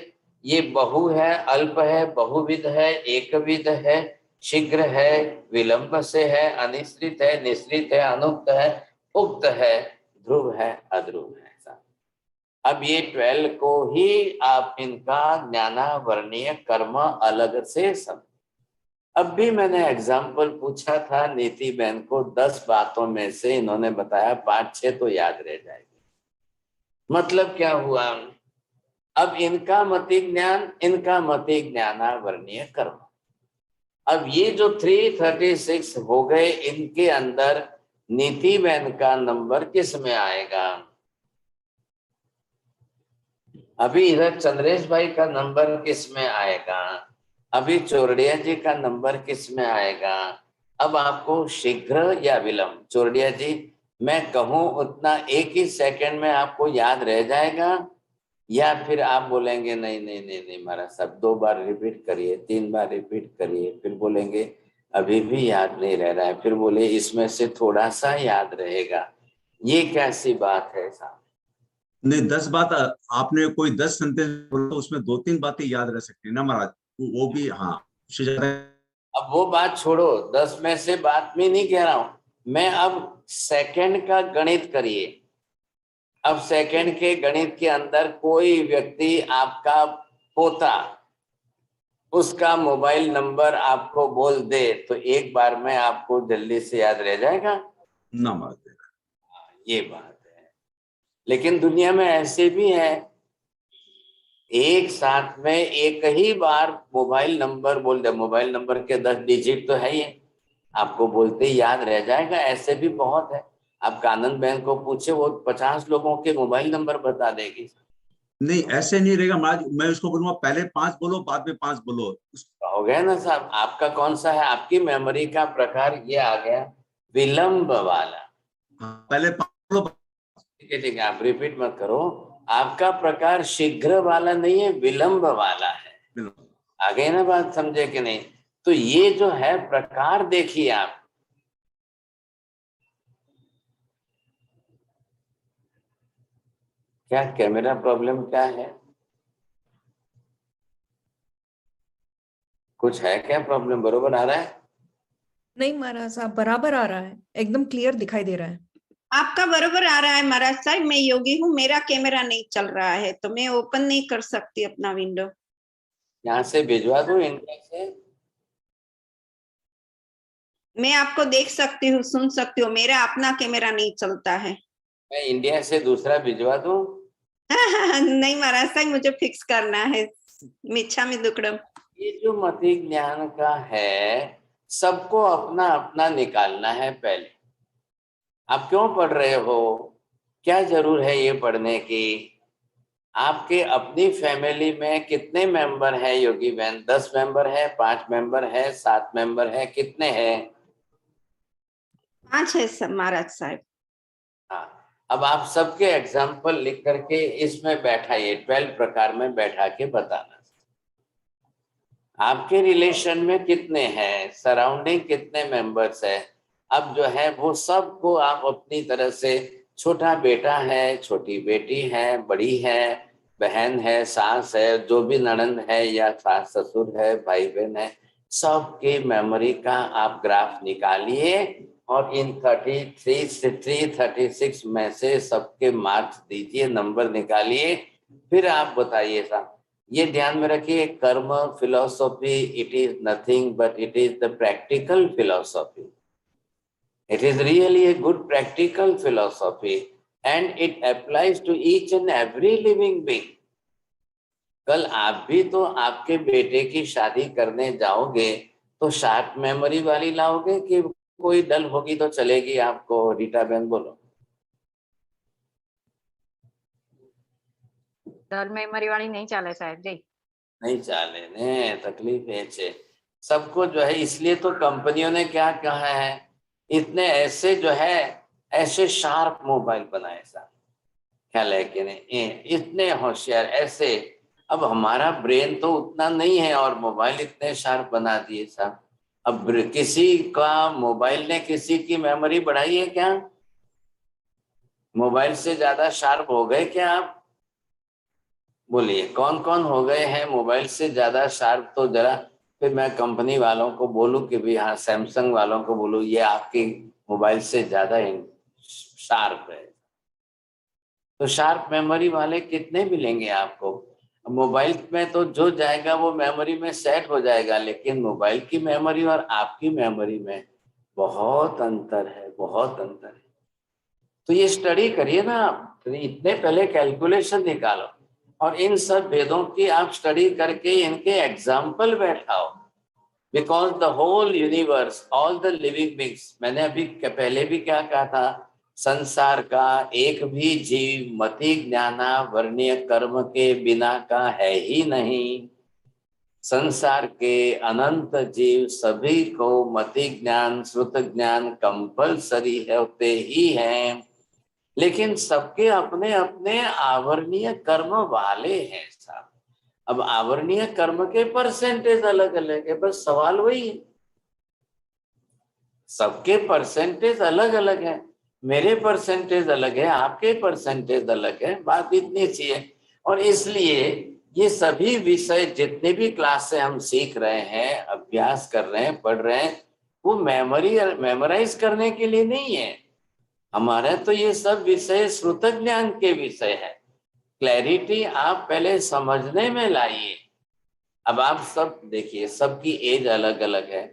[SPEAKER 1] ये बहु है, अल्प है, बहुविध है, एकविध है, शीघ्र है, विलंब से है, अनिश्चित है, निश्चित है, अनुक्त है, उक्त है, ध्रुव है, अध्रुव है। अब ये 12 को ही आप इनका ज्ञानावरणीय कर्म अलग से समझ। अब भी मैंने एग्जाम्पल पूछा था नीति बहन को, 10 बातों में से इन्होंने बताया 5-6 तो याद रह जाएगी। मतलब क्या हुआ, अब इनका मति ज्ञान, इनका मति ज्ञानावरणीय कर्म। अब ये जो 336 हो गए, इनके अंदर नीति बहन का नंबर किस में आएगा? अभी इधर चंद्रेश भाई का नंबर किस में आएगा? अभी चोरडिया जी का नंबर किस में आएगा? अब आपको शीघ्र या विलंब, चोरडिया जी मैं कहूं उतना एक ही सेकंड में आपको याद रह जाएगा, या फिर आप बोलेंगे नहीं नहीं नहीं नहीं महाराज साहब 2 बार रिपीट करिए, 3 बार रिपीट करिए, फिर बोलेंगे अभी भी याद नहीं रह रहा है, फिर बोले इसमें से थोड़ा सा याद रहेगा, ये कैसी बात है साहब?
[SPEAKER 9] नहीं 10 बात आपने कोई 10 सेंटेंस बोला तो उसमें 2-3 बातें याद रह सकती है ना महाराज, वो भी हाँ उससे ज्यादा।
[SPEAKER 1] अब वो बात छोड़ो, 10 में से बात में नहीं कह रहा हूं मैं, अब सेकंड का गणित करिए। अब सेकंड के गणित के अंदर कोई व्यक्ति आपका पोता उसका मोबाइल नंबर आपको बोल दे तो एक बार में आपको जल्दी से याद रह जाएगा
[SPEAKER 9] ना महाराज,
[SPEAKER 1] ये बात है। लेकिन दुनिया में ऐसे भी है, एक साथ में एक ही बार मोबाइल नंबर बोल दे, मोबाइल नंबर के 10 डिजिट तो है ही, आपको बोलते ही याद रह जाएगा, ऐसे भी बहुत है। आप कानन बहन को पूछे वो 50 लोगों के मोबाइल नंबर बता देगी।
[SPEAKER 9] नहीं ऐसे नहीं रहेगा महाराज, मैं उसको बोलूंगा पहले 5 बोलो बाद में 5 बोलो।
[SPEAKER 1] हो गया ना साहब, आपका कौन सा है? आपकी मेमोरी का प्रकार ये आ गया विलंब वाला।
[SPEAKER 9] पहले 5 बोलो।
[SPEAKER 1] ठीक है आप रिपीट मत करो, आपका प्रकार शीघ्र वाला नहीं है, विलंब वाला है। आ गई ना बात, समझे कि नहीं? तो ये जो है प्रकार देखिए आप, क्या कैमरा प्रॉब्लम क्या है? कुछ है क्या प्रॉब्लम? बरोबर आ रहा है?
[SPEAKER 10] नहीं महाराज साहब बराबर आ रहा है, एकदम क्लियर दिखाई दे रहा है।
[SPEAKER 11] आपका बरोबर आ रहा है महाराज साहब, मैं योगी हूँ, मेरा कैमरा नहीं चल रहा है तो मैं ओपन नहीं कर सकती अपना विंडो।
[SPEAKER 1] यहाँ से भिजवा दूं इंडिया से?
[SPEAKER 11] मैं आपको देख सकती हूँ, सुन सकती हूँ, मेरा अपना कैमरा नहीं चलता है।
[SPEAKER 1] मैं इंडिया से दूसरा भिजवा दूं?
[SPEAKER 11] नहीं महाराज साहब मुझे फिक्स करना है, मिच्छा में दुक्कड़म।
[SPEAKER 1] ये जो मति ज्ञान का है सबको अपना अपना निकालना है। पहले आप क्यों पढ़ रहे हो, क्या जरूर है ये पढ़ने की? आपके अपनी फैमिली में कितने मेंबर है योगी बहन? 10 मेंबर है, 5 मेंबर है, 7 मेंबर है, कितने हैं?
[SPEAKER 11] 5 है सब महाराज साहब।
[SPEAKER 1] हाँ, अब आप सबके एग्जाम्पल लिख करके इसमें बैठाइए, 12 प्रकार में बैठा के बताना। आपके रिलेशन में कितने हैं, सराउंडिंग कितने मेंबर्स है, अब जो है वो सबको आप अपनी तरह से, छोटा बेटा है, छोटी बेटी है, बड़ी है, बहन है, सास है, जो भी ननंद है या सास ससुर है, भाई बहन है, सबके मेमोरी का आप ग्राफ निकालिए और इन 36 में से सबके मार्क्स दीजिए, नंबर निकालिए, फिर आप बताइए साहब। ये ध्यान में रखिए, कर्म philosophy it is nothing but it is the practical philosophy. It is really a good practical philosophy and it applies to each and every living being. कल आप भी तो आपके बेटे की शादी करने जाओगे तो शार्प मेमोरी वाली लाओगे कि कोई डल होगी तो चलेगी आपको? रीटा बहन बोलो।
[SPEAKER 12] डल मेमोरी वाली नहीं चाले साहब जी, नहीं
[SPEAKER 1] चाले ने, तकलीफ है सबको जो है। इसलिए तो कंपनियों ने क्या कहा है, इतने ऐसे जो है ऐसे शार्प मोबाइल बनाए साहब, ख्याल है कि नहीं? इतने होशियार ऐसे। अब हमारा ब्रेन तो उतना नहीं है और मोबाइल इतने शार्प बना दिए साहब। अब किसी का मोबाइल ने किसी की मेमोरी बढ़ाई है क्या? मोबाइल से ज्यादा शार्प हो गए क्या आप? बोलिए कौन कौन हो गए हैं मोबाइल से ज्यादा शार्प? तो जरा फिर मैं कंपनी वालों को बोलूं कि भी हाँ, सैमसंग वालों को बोलूं ये आपकी मोबाइल से ज्यादा शार्प है। तो शार्प मेमोरी वाले कितने मिलेंगे आपको? मोबाइल में तो जो जाएगा वो मेमोरी में सेट हो जाएगा, लेकिन मोबाइल की मेमोरी और आपकी मेमोरी में बहुत अंतर है, बहुत अंतर है। तो ये स्टडी करिए ना आप, तो इतने पहले कैलकुलेशन निकालो और इन सब भेदों की आप स्टडी करके इनके एग्जाम्पल बैठाओ। Because the whole universe, all the living beings, मैंने अभी पहले भी क्या कहा था, संसार का एक भी जीव मति ज्ञाना वर्णीय कर्म के बिना का है ही नहीं। संसार के अनंत जीव सभी को मति ज्ञान श्रुत ज्ञान कंपलसरी होते ही हैं, लेकिन सबके अपने अपने आवरणीय कर्म वाले हैं साहब। अब आवरणीय कर्म के परसेंटेज अलग अलग है, बस सवाल वही है, सबके परसेंटेज अलग अलग है। मेरे परसेंटेज अलग है, आपके परसेंटेज अलग है, बात इतनी सी है। और इसलिए ये सभी विषय जितने भी क्लास से हम सीख रहे हैं, अभ्यास कर रहे हैं, पढ़ रहे हैं, वो मेमोराइज करने के लिए नहीं है हमारा। तो ये सब विषय श्रुत ज्ञान के विषय है। क्लैरिटी आप पहले समझने में लाइए। अब आप सब देखिए, सबकी एज अलग अलग है।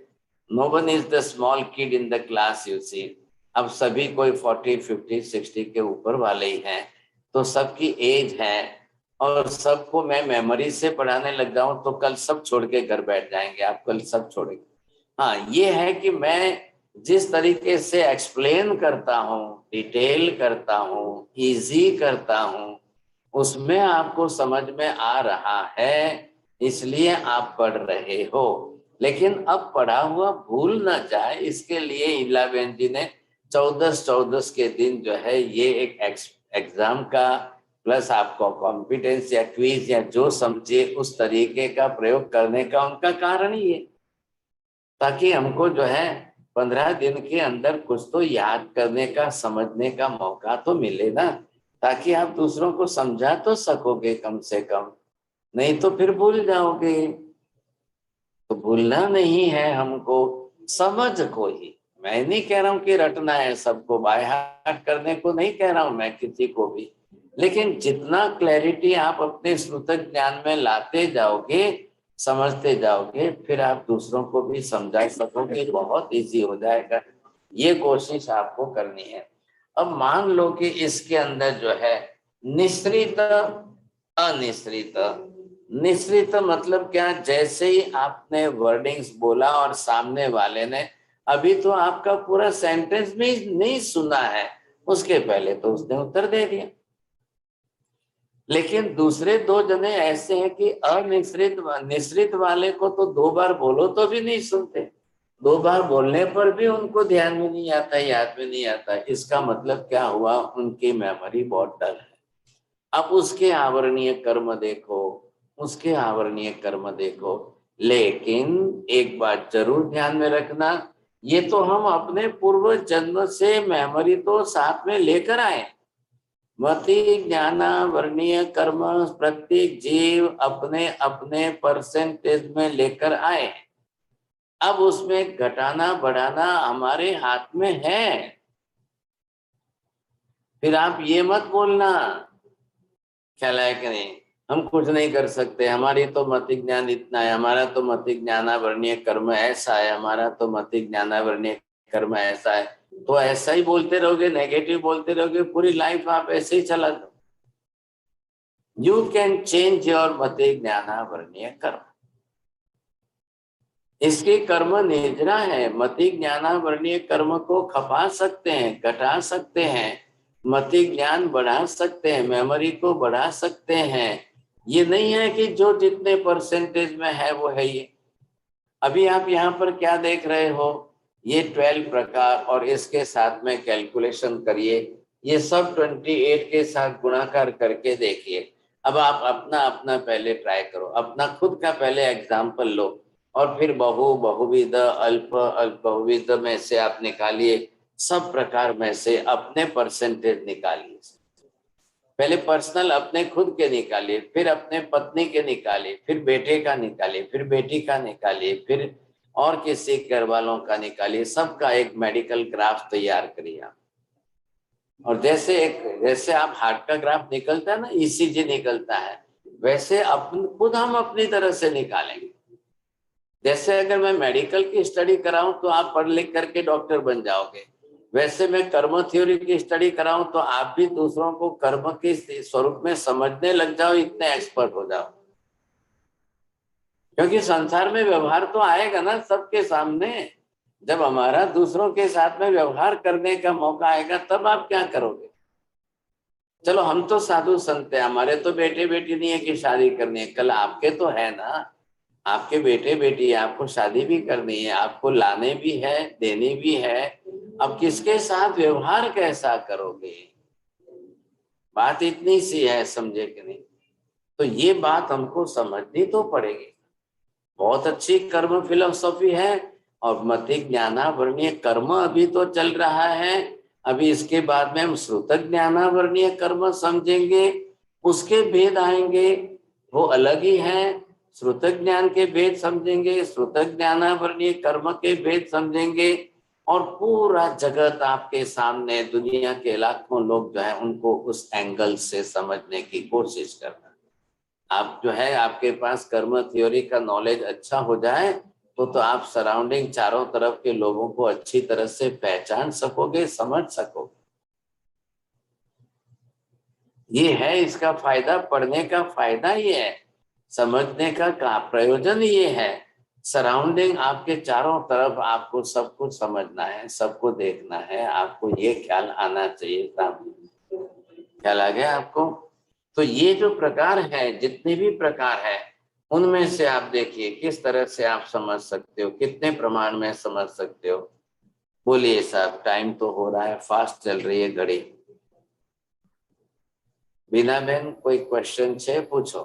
[SPEAKER 1] No one is the small kid in the class, you see. अब सभी कोई 40, 50, 60 के ऊपर वाले ही हैं, तो सबकी एज है। और सबको मैं मेमोरी से पढ़ाने लग जाऊं तो कल सब छोड़ के घर बैठ जाएंगे, आप कल सब छोड़ेंगे। हाँ, ये है कि मैं जिस तरीके से एक्सप्लेन करता हूँ, डिटेल करता हूँ, इजी करता हूँ, उसमें आपको समझ में आ रहा है, इसलिए आप पढ़ रहे हो। लेकिन अब पढ़ा हुआ भूल ना जाए, इसके लिए इलाबेन जी ने 14 के दिन जो है ये एक एग्जाम का प्लस आपको कॉम्पिटेंस या क्विज या जो समझे उस तरीके का प्रयोग करने का उनका कारण ही है, ताकि हमको जो है 15 दिन के अंदर कुछ तो याद करने का, समझने का मौका तो मिले ना, ताकि आप दूसरों को समझा तो सकोगे कम से कम, नहीं तो फिर भूल जाओगे। तो भूलना नहीं है हमको, समझ को ही। मैं नहीं कह रहा हूं कि रटना है सबको, बाय हार्ट करने को नहीं कह रहा हूं मैं किसी को भी, लेकिन जितना क्लैरिटी आप अपने श्रुत ज्ञान में लाते जाओगे, समझते जाओगे, फिर आप दूसरों को भी समझा सकोगे, बहुत इजी हो जाएगा। ये कोशिश आपको करनी है। अब मान लो कि इसके अंदर जो है निश्रित अनिश्रित। निश्रित मतलब क्या? जैसे ही आपने वर्डिंग्स बोला और सामने वाले ने अभी तो आपका पूरा सेंटेंस भी नहीं सुना है, उसके पहले तो उसने उत्तर दे दिया। लेकिन दूसरे 2 जने ऐसे हैं कि निश्रित वाले को तो 2 बार बोलो तो भी नहीं सुनते, 2 बार बोलने पर भी उनको ध्यान में नहीं आता, याद में नहीं आता। इसका मतलब क्या हुआ? उनकी मेमोरी बहुत डल है। अब उसके आवरणीय कर्म देखो, उसके आवरणीय कर्म देखो। लेकिन एक बात जरूर ध्यान में रखना, ये तो हम अपने पूर्व जन्म से मेमोरी तो साथ में लेकर आए। मति ज्ञाना वर्णीय कर्म प्रत्येक जीव अपने अपने परसेंटेज में लेकर आए। अब उसमें घटाना बढ़ाना हमारे हाथ में है। फिर आप ये मत बोलना, ख्याल है कि नहीं, हम कुछ नहीं कर सकते, हमारी तो मति ज्ञान इतना है, हमारा तो मति ज्ञानावरणीय कर्म ऐसा है, हमारा तो मति ज्ञानावरणीय कर्म ऐसा है। तो ऐसा ही बोलते रहोगे, नेगेटिव बोलते रहोगे, पूरी लाइफ आप ऐसे ही चला दो। यू कैन चेंज योर मति ज्ञानावरणीय कर्म। इसके कर्म निजरा है। मति ज्ञानावरणीय कर्म को खपा सकते हैं, घटा सकते हैं, मति ज्ञान बढ़ा सकते हैं, मेमोरी को बढ़ा सकते हैं। ये नहीं है कि जो जितने परसेंटेज में है वो है ये। अभी आप यहाँ पर क्या देख रहे हो? ये 12 प्रकार और इसके साथ में कैलकुलेशन करिए, ये सब 28 के साथ गुणाकार करके देखिए। अब आप अपना अपना पहले ट्राई करो, अपना खुद का पहले एग्जाम्पल लो और फिर बहु, बहुविध, अल्प, अल्प बहुविध में से आप निकालिए, सब प्रकार में से अपने परसेंटेज निकालिए। पहले पर्सनल अपने खुद के निकालिए, फिर अपने पत्नी के निकालिए, फिर बेटे का निकालिए, फिर बेटी का निकालिए, फिर और किसी घर वालों का निकालिए। सबका एक मेडिकल ग्राफ तैयार करिए आप। और जैसे आप हार्ट का ग्राफ निकलता है ना, ईसीजी निकलता है, वैसे खुद हम अपनी तरह से निकालेंगे। जैसे अगर मैं मेडिकल की स्टडी कराऊं तो आप पढ़ लिख करके डॉक्टर बन जाओगे, वैसे मैं कर्म थ्योरी की स्टडी कराऊं तो आप भी दूसरों को कर्म के स्वरूप में समझने लग जाओ, इतने एक्सपर्ट हो जाओ। क्योंकि संसार में व्यवहार तो आएगा ना सबके सामने। जब हमारा दूसरों के साथ में व्यवहार करने का मौका आएगा तब आप क्या करोगे? चलो हम तो साधु संत हैं, हमारे तो बेटे बेटी नहीं है कि शादी करनी है, कल आपके तो है ना। आपके बेटे बेटी, आपको शादी भी करनी है, आपको लाने भी है, देने भी है। अब किसके साथ व्यवहार कैसा करोगे, बात इतनी सी है, समझे कि नहीं? तो ये बात हमको समझनी तो पड़ेगी। बहुत अच्छी कर्म फिलोसॉफी है, और मति ज्ञानावरणीय कर्म अभी तो चल रहा है। अभी इसके बाद में हम श्रुतक ज्ञानावरणीय कर्म समझेंगे, उसके भेद आएंगे, वो अलग ही है। श्रुतक ज्ञान के भेद समझेंगे, श्रुतक ज्ञानावरणीय कर्म के भेद समझेंगे, और पूरा जगत आपके सामने, दुनिया के लाखों लोग जो है उनको उस एंगल से समझने की कोशिश करना। आप जो है, आपके पास कर्म थ्योरी का नॉलेज अच्छा हो जाए तो आप सराउंडिंग चारों तरफ के लोगों को अच्छी तरह से पहचान सकोगे, समझ सकोगे। ये है इसका फायदा, पढ़ने का फायदा ये है, समझने का प्रयोजन ये है। सराउंडिंग आपके चारों तरफ आपको सब कुछ समझना है, सबको देखना है, आपको ये ख्याल आना चाहिए था। ख्याल आ गया आपको? तो ये जो प्रकार है, जितने भी प्रकार है, उनमें से आप देखिए किस तरह से आप समझ सकते हो, कितने प्रमाण में समझ सकते हो। बोलिए साहब, टाइम तो हो रहा है, फास्ट चल रही है घड़ी। बीना बहन, कोई क्वेश्चन है पूछो।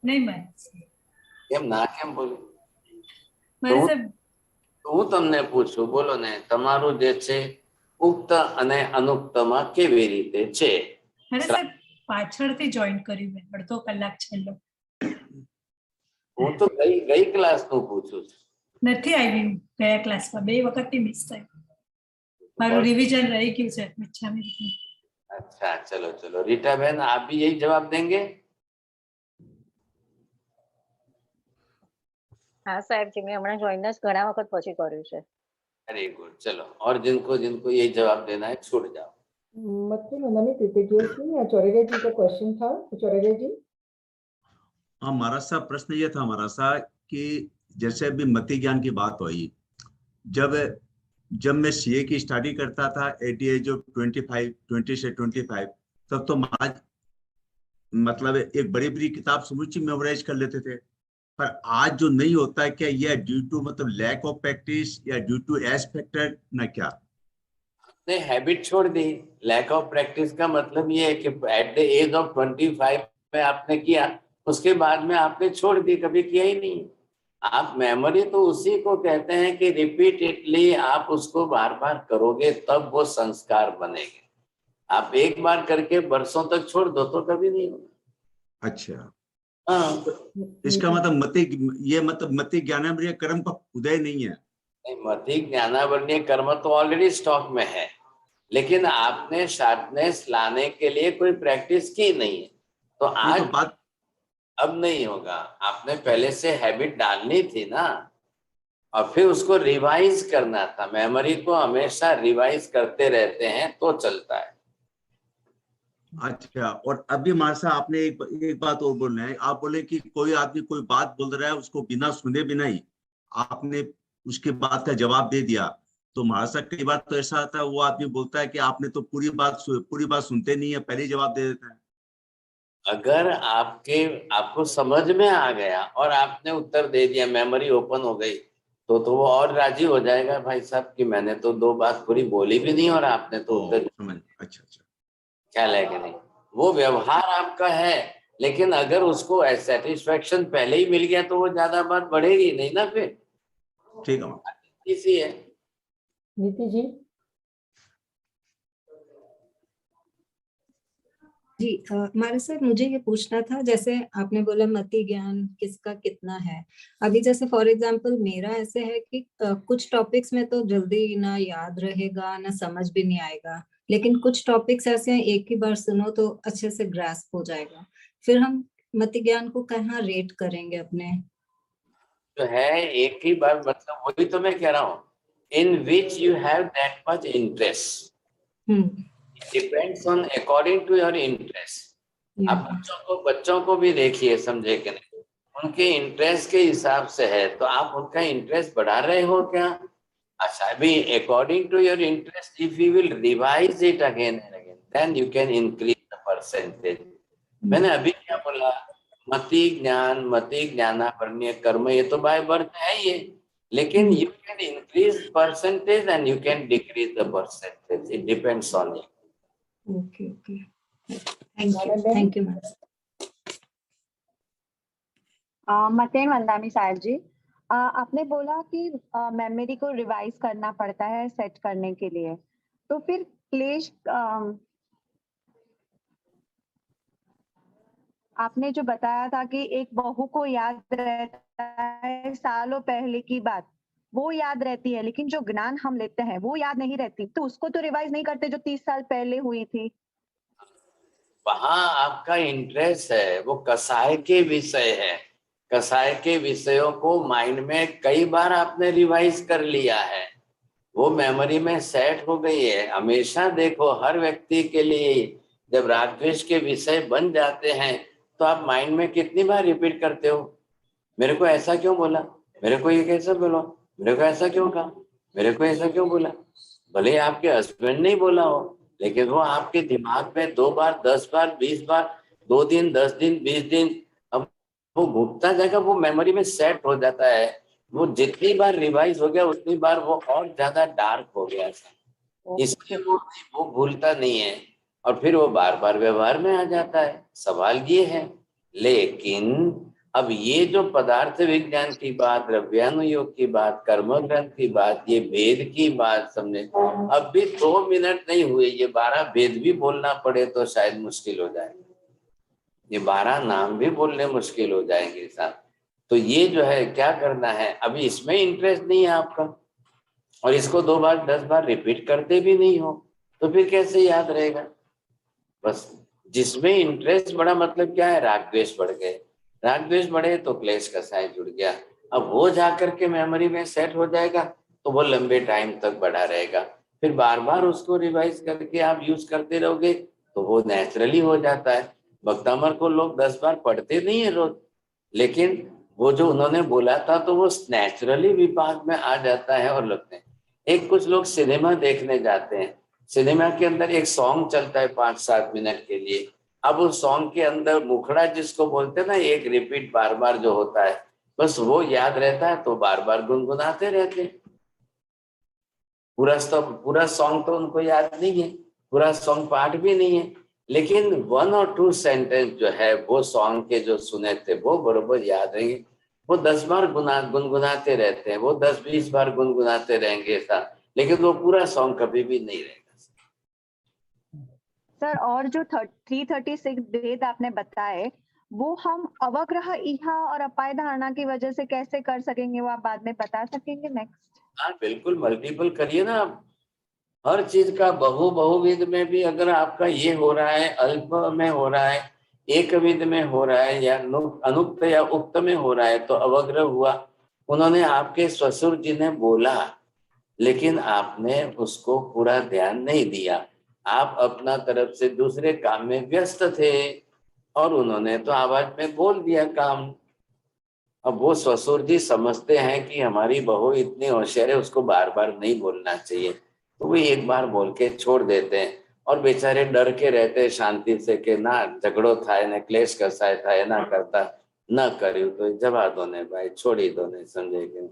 [SPEAKER 13] नहीं मैं
[SPEAKER 1] કેમ ના કેમ બોલું?
[SPEAKER 13] મારે સાહેબ
[SPEAKER 1] હું તમને પૂછું, બોલો ને, તમારું જે છે ઉક્ત અને અનુક્તમાં કેવી રીતે છે?
[SPEAKER 13] મારે સાહેબ પાછળથી જોઈન કર્યું મેં, અડધો કલાક છેલ્લો.
[SPEAKER 1] હું તો ગઈ ક્લાસનું પૂછું છું.
[SPEAKER 13] નથી આવી ગયા ક્લાસમાં, 2 વખતથી મિસ થઈ. મારું રિવિઝન રહી ગયું છે મિચ્છામી દીકરી.
[SPEAKER 1] अच्छा, चलो चलो, रीटा बहन आप भी यही जवाब देंगे?
[SPEAKER 12] हाँ साहब जी, मैं हमारा જોઈન જ ઘણા વખત પછી કર્યું છે.
[SPEAKER 1] वेरी गुड, चलो, और जिनको जिनको ये जवाब देना है छूट जाओ।
[SPEAKER 14] मतलब नमित त्रिपेदियों या चौरेगा जी का क्वेश्चन था। चौरेगा जी,
[SPEAKER 9] हाँ महाराज साहब, प्रश्न ये था महाराज साहब कि जैसे अभी मति ज्ञान की बात हुई, जब मैं सीए की स्टडी करता था एट एज ऑफ 20 से 25, तब तो महाराज मतलब एक बड़ी बड़ी किताब समूची मेमोराइज कर लेते थे। पर आज जो नहीं होता है, क्या यह ड्यू टू मतलब लैक ऑफ प्रैक्टिस या ड्यू टू एज फैक्टर ना? क्या
[SPEAKER 1] आपने हैबिट छोड़ दी। लैक ऑफ प्रैक्टिस का मतलब ये है कि एट द एज ऑफ 25 में आपने किया, उसके बाद में आपने छोड़ दी, कभी किया ही नहीं। आप मेमोरी तो उसी को कहते हैं कि रिपीटेडली आप उसको बार बार करोगे तब वो संस्कार बनेंगे। आप एक बार करके बरसों तक छोड़ दो तो कभी नहीं होगा।
[SPEAKER 9] अच्छा, इसका मतलब मति ज्ञानावरणीय कर्म का उदय नहीं है।
[SPEAKER 1] नहीं, मति ज्ञानावरणीय कर्म तो ऑलरेडी स्टॉक में है, लेकिन आपने शार्पनेस लाने के लिए कोई प्रैक्टिस की नहीं है, तो आज
[SPEAKER 9] बात
[SPEAKER 1] अब नहीं होगा। आपने पहले से हैबिट डालनी थी ना, और फिर उसको रिवाइज करना था। मेमोरी को हमेशा रिवाइज करते रहते हैं तो चलता है।
[SPEAKER 9] अच्छा, और अभी मासा आपने एक बात और बोलना है। आप बोले कि कोई आदमी कोई बात बोल रहा है, उसको बिना सुने बिना ही आपने उसके बात का जवाब दे दिया। तो महाराज कई बार तो ऐसा आता है, वो आदमी बोलता है कि आपने तो पूरी बात सुनते नहीं है, पहले ही जवाब दे देता है।
[SPEAKER 1] अगर आपको समझ में आ गया और आपने उत्तर दे दिया, मेमोरी ओपन हो गई, तो वो और राजी हो जाएगा भाई साहब कि मैंने तो 2 बात पूरी बोली भी नहीं और आपने तो उत्तर।
[SPEAKER 9] अच्छा,
[SPEAKER 1] ख्याल है कि नहीं? वो व्यवहार आपका है, लेकिन अगर उसको सेटिस्फेक्शन पहले ही मिल गया तो वो ज्यादा बात बढ़ेगी नहीं ना। फिर
[SPEAKER 9] ठीक है,
[SPEAKER 1] इसी है।
[SPEAKER 14] नीति जी
[SPEAKER 2] जी हमारे सर, मुझे ये पूछना था, जैसे आपने बोला मति ज्ञान किसका कितना है। अभी जैसे फॉर एग्जांपल मेरा ऐसे है कि कुछ टॉपिक्स में तो जल्दी ना याद रहेगा ना समझ भी नहीं आएगा, लेकिन कुछ टॉपिक्स ऐसे हैं एक ही बार सुनो तो अच्छे से ग्रास्प हो जाएगा। फिर हम मति ज्ञान को कहाँ रेट करेंगे अपने?
[SPEAKER 1] तो है एक ही बार, मतलब वही तो मैं कह रहा हूँ, in which you have that much interest, depends on according to your interest. आप बच्चों को भी देखिए, समझे कि नहीं, उनके इंटरेस्ट के हिसाब से है, तो आप उनका इंटरेस्ट बढ़ा रहे हो क्या? अच्छा, अभी according to your interest, if you will revise it again and again, then you can increase the percentage. मैंने अभी क्या बोला मति ज्ञानापरण्य कर्म, ये तो बाय बर्थ है ये, लेकिन you can increase percentage and you can decrease the percentage, it depends on you.
[SPEAKER 2] Okay okay, thank you ma'am.
[SPEAKER 12] मतेन वंदामी साहब जी, आपने बोला कि मेमोरी को रिवाइज करना पड़ता है सेट करने के लिए, तो फिर क्लेश आपने जो बताया था कि एक बहू को याद रहता है सालों पहले की बात, वो याद रहती है, लेकिन जो ज्ञान हम लेते हैं वो याद नहीं रहती, तो उसको तो रिवाइज नहीं करते जो 30 साल पहले हुई थी।
[SPEAKER 1] वहां आपका इंटरेस्ट है, वो कसाय के विषय है, कसाय के विषयों को माइंड में कई बार आपने रिवाइज कर लिया है, वो मेमोरी में सेट हो गई है। हमेशा देखो, हर व्यक्ति के लिए जब राग द्वेष के विषय बन जाते हैं तो आप माइंड में कितनी बार रिपीट करते हो, मेरे को ऐसा क्यों बोला, मेरे को ये कैसा बोला, मेरे को ऐसा क्यों कहा, मेरे को ऐसा क्यों बोला। भले आपके हस्बैंड नहीं बोला हो, लेकिन वो आपके दिमाग में 2 बार, 10 बार, 20 बार, 2 दिन, 10 दिन, 20 दिन, अब वो घूमता जाएगा, वो मेमोरी में सेट हो जाता है। वो जितनी बार रिवाइज हो गया उतनी बार वो और ज्यादा डार्क हो गया, इसलिए वो भूलता नहीं है और फिर वो बार बार व्यवहार में आ जाता है। सवाल ये है, लेकिन अब ये जो पदार्थ विज्ञान की बात, द्रव्यानुयोग की बात, कर्म ग्रंथ की बात, ये भेद की बात समझे, अब भी 2 मिनट नहीं हुए, ये 12 भेद भी बोलना पड़े तो शायद मुश्किल हो जाएगा, ये 12 नाम भी बोलने मुश्किल हो जाएंगे साहब। तो ये जो है क्या करना है, अभी इसमें इंटरेस्ट नहीं है आपका और इसको 2 बार 10 बार रिपीट करते भी नहीं हो तो फिर कैसे याद रहेगा। बस जिसमें इंटरेस्ट बड़ा, मतलब क्या है, राग द्वेष बढ़ गए, राग द्वेष बढ़े तो क्लेश कसाय जुड़ गया, अब वो जाकर के मेमोरी में सेट हो जाएगा तो वो लंबे टाइम तक बढ़ा रहेगा, फिर बार बार उसको रिवाइज करके आप यूज करते रहोगे तो वो नेचुरली हो जाता है। भक्तामर को लोग 10 बार पढ़ते नहीं है रोज, लेकिन वो जो उन्होंने बोला था तो वो नेचुरली विभाग में आ जाता है और लगते हैं। एक कुछ लोग सिनेमा देखने जाते हैं, सिनेमा के अंदर एक सॉन्ग चलता है 5-7 मिनट के लिए, अब उस सॉन्ग के अंदर मुखड़ा जिसको बोलते हैं ना, एक रिपीट बार बार जो होता है, बस वो याद रहता है तो बार बार गुनगुनाते रहते हैं। पूरा सॉन्ग तो उनको याद नहीं है, पूरा सॉन्ग पार्ट भी नहीं है, लेकिन 1 और 2 सेंटेंस जो है वो सॉन्ग के जो सुने थे वो बरोबर याद रहेंगे। वो 10 बार गुनगुनाते रहते हैं, वो 10-20 बार गुनगुनाते रहेंगे ऐसा, लेकिन वो पूरा सॉन्ग कभी भी नहीं रहेगा।
[SPEAKER 12] सर, और जो 336 भेद आपने बताए वो हम अवग्रह इहा और अपाय धारणा की वजह से कैसे कर सकेंगे, वो आप बाद में बता सकेंगे नेक्स्ट?
[SPEAKER 1] हाँ बिल्कुल, मल्टीपल करिए ना आप, हर चीज का बहुविध में भी अगर आपका ये हो रहा है, अल्प में हो रहा है, एक विध में हो रहा है, या अनुक्त या उक्त में हो रहा है तो अवग्रह हुआ। उन्होंने आपके ससुर जी ने बोला, लेकिन आपने उसको पूरा ध्यान नहीं दिया, आप अपना तरफ से दूसरे काम में व्यस्त थे और उन्होंने तो आवाज में बोल दिया काम। अब वो ससुर जी समझते हैं कि हमारी बहू इतनी होशियार है, उसको बार बार नहीं बोलना चाहिए, तो वो एक बार बोल के छोड़ देते हैं और बेचारे डर के रहते हैं शांति से कि ना झगड़ो थाय ने क्लेश कसाय थाय ना करता न करियो तो जवा दो ने भाई, छोड़ी दो ने, समझे कि।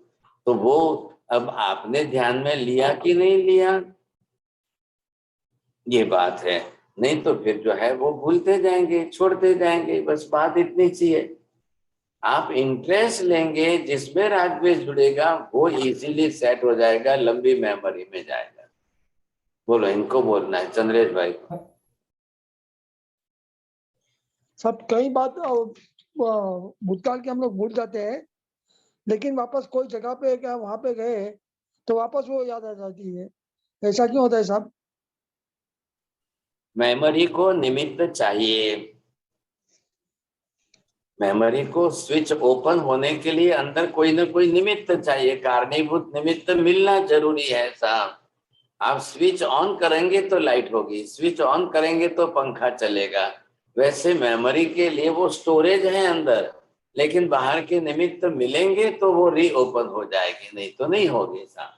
[SPEAKER 1] तो वो अब आपने ध्यान में लिया कि नहीं लिया, ये बात है, नहीं तो फिर जो है वो भूलते जाएंगे, छोड़ते जाएंगे, बस बात इतनी चाहिए। आप इंटरेस्ट लेंगे जिसमें राग द्वेष जुड़ेगा वो इजीली सेट हो जाएगा, लंबी मेमोरी में जाएगा। बोलो, इनको बोलना है चंद्रेश भाई को।
[SPEAKER 7] सब कई बात भूतकाल के हम लोग भूल जाते हैं, लेकिन वापस कोई जगह पे क्या वहां पे गए तो वापस वो याद आ जाती है, ऐसा क्यों होता है साहब?
[SPEAKER 1] मेमोरी को निमित्त चाहिए, मेमोरी को स्विच ओपन होने के लिए अंदर कोई ना कोई निमित्त चाहिए, कारणीभूत निमित्त मिलना जरूरी है साहब। आप स्विच ऑन करेंगे तो लाइट होगी, स्विच ऑन करेंगे तो पंखा चलेगा, वैसे मेमोरी के लिए वो स्टोरेज है अंदर, लेकिन बाहर के निमित्त मिलेंगे तो वो रीओपन हो जाएगी, नहीं तो नहीं होगी साहब।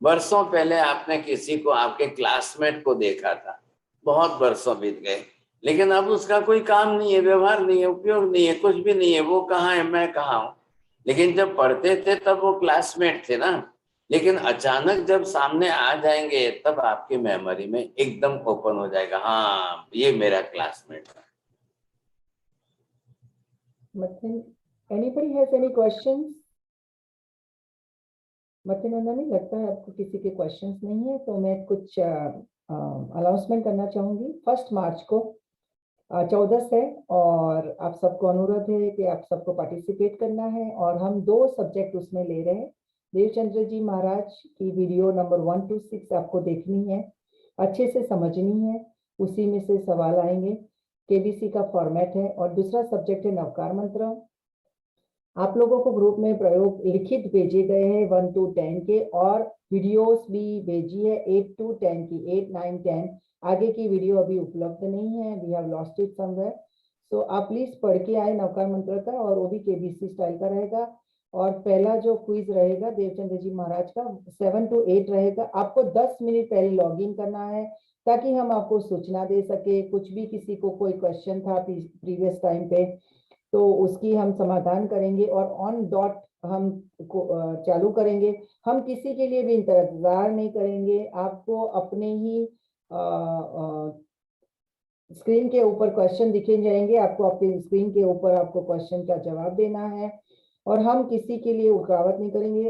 [SPEAKER 1] वर्षों पहले आपने किसी को, आपके क्लासमेट को देखा था, बहुत वर्षों बीत गए, लेकिन अब उसका कोई काम नहीं है, व्यवहार नहीं है, उपयोग नहीं है, कुछ भी नहीं है। वो कहाँ है, मैं कहाँ हूँ। लेकिन जब पढ़ते थे तब वो क्लासमेट थे ना, लेकिन अचानक जब सामने आ जाएंगे तब आपकी मेमोरी में एकदम ओपन हो जाएगा, हाँ ये मेरा क्लासमेट है।
[SPEAKER 14] Mathin, anybody has any questions? मथिन Nandini, लगता है आपको किसी के क्वेश्चंस नहीं है, तो मैं कुछ अनाउंसमेंट करना चाहूंगी। 1 मार्च को 14 है और आप सबको अनुरोध है कि आप सबको पार्टिसिपेट करना है। और हम 2 सब्जेक्ट उसमें ले रहे हैं। देवचंद्र जी महाराज की वीडियो नंबर 1 to 6 आपको देखनी है, अच्छे से समझनी है, उसी में से सवाल आएंगे। केबीसी का फॉर्मेट है। और दूसरा सब्जेक्ट है नवकार मंत्र। आप लोगों को ग्रुप में प्रयोग लिखित भेजे गए हैं 1 to 10 के, और वीडियोस भी भेजी है 8 to 10 की, 8, 9, 10। आगे की वीडियो अभी उपलब्ध नहीं है, we have lost it somewhere. So आप प्लीज पढ़ के आए नवकार मंत्र का, और वो भी केबीसी स्टाइल का रहेगा। और पहला जो क्विज रहेगा देवचंद्र जी महाराज का 7 to 8 रहेगा। आपको 10 मिनट पहले लॉग इन करना है ताकि हम आपको सूचना दे सके। कुछ भी किसी को कोई क्वेश्चन था प्रीवियस टाइम पे तो उसकी हम समाधान करेंगे और ऑन डॉट हम चालू करेंगे। हम किसी के लिए भी इंतजार नहीं करेंगे। आपको अपने ही स्क्रीन के ऊपर क्वेश्चन दिखे जाएंगे, आपको अपनी स्क्रीन के ऊपर आपको क्वेश्चन का जवाब देना है, और हम किसी के लिए रुकावट नहीं करेंगे।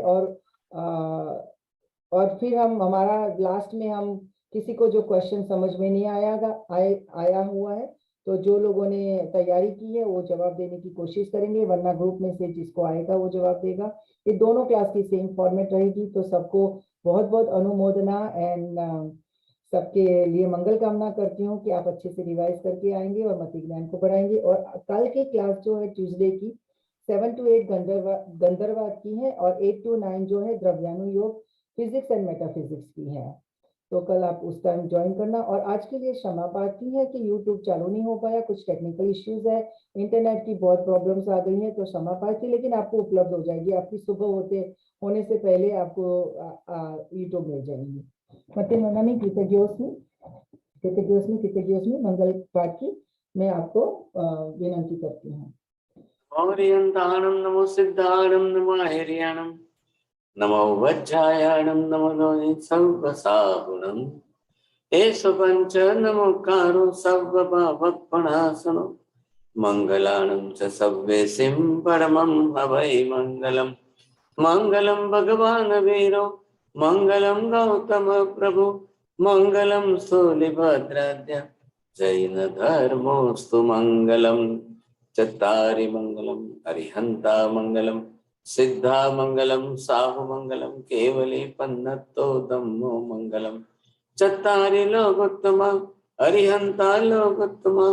[SPEAKER 14] और फिर हम हमारा लास्ट में हम किसी को जो क्वेश्चन समझ में नहीं आया हुआ है तो जो लोगों ने तैयारी की है वो जवाब देने की कोशिश करेंगे, वरना ग्रुप में से जिसको आएगा वो जवाब देगा। ये दोनों क्लास की सेम फॉर्मेट रहेगी। तो सबको बहुत बहुत अनुमोदना एंड सबके लिए मंगल कामना करती हूँ कि आप अच्छे से रिवाइज करके आएंगे और मति ज्ञान को बढ़ाएंगे। और कल की क्लास जो है ट्यूसडे की 7 to 8 गंधर्वाद की है, और 8 to 9 जो है द्रव्यानुयोग फिजिक्स एंड मेटाफिजिक्स की है। तो कल आप उस टाइम ज्वाइन करना। और आज के लिए क्षमा प्रार्थी है कि यूट्यूब चालू नहीं हो पाया, कुछ टेक्निकल इश्यूज है, इंटरनेट की बहुत प्रॉब्लम्स आ गई हैं, तो क्षमा प्रार्थी, लेकिन आपको उपलब्ध हो जाएगी। आपकी सुबह होने से पहले आपको यूट्यूब मिल जाएंगी। मतिन वंदनी कृतज्ञोस्मि मंगल पाठ की मैं आपको विनंती करती हूँ।
[SPEAKER 1] औरियंताणं नमो सिद्धाणं नमो आहिर्याणं नमो वज्रायाणं नमो सर्वसाहुणं एषु पंच नमोकारो सर्वभावपणासनो मंगलानं च सव्येसिं परमं हवै मंगलम्। मंगलं भगवान् वीरो मंगलं गौतम प्रभु मंगलं स्थूलिभद्राद्य जैन धर्मोस्तु मंगलम्। चत्तारि मंगलम् अरिहन्ता मंगलम् सिद्धा मंगलम साहु मंगलम केवली पन्नतो धम्मो मंगलम। चत्तारि लोकोत्तमा अरिहंता लोकोत्तमा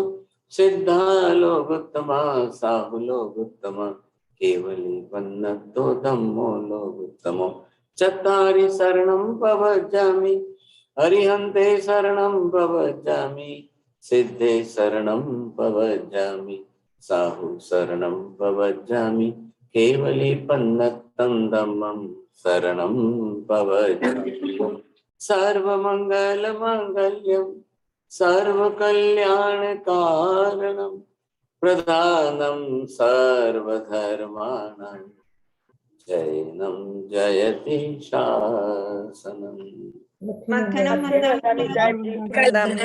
[SPEAKER 1] सिद्धा लोकोत्तमा साहु लोकोत्तमा केवली पन्नतो धम्मो लोकोत्तमो। चत्तारि शरणं प्रव्रजामि अरिहन्ते शरणं प्रव्रजामि सिद्धे शरणं प्रव्रजामि साहु शरणं प्रव्रजामि केवली पन्नतं धम्मं शरणं प्रव्रजामि। सर्वमंगल मांगल्यं सर्वकल्याणकारणं प्रधानं सर्वधर्माणां जैनं जयति शासनम्।
[SPEAKER 11] मथनम
[SPEAKER 6] प्रणाम।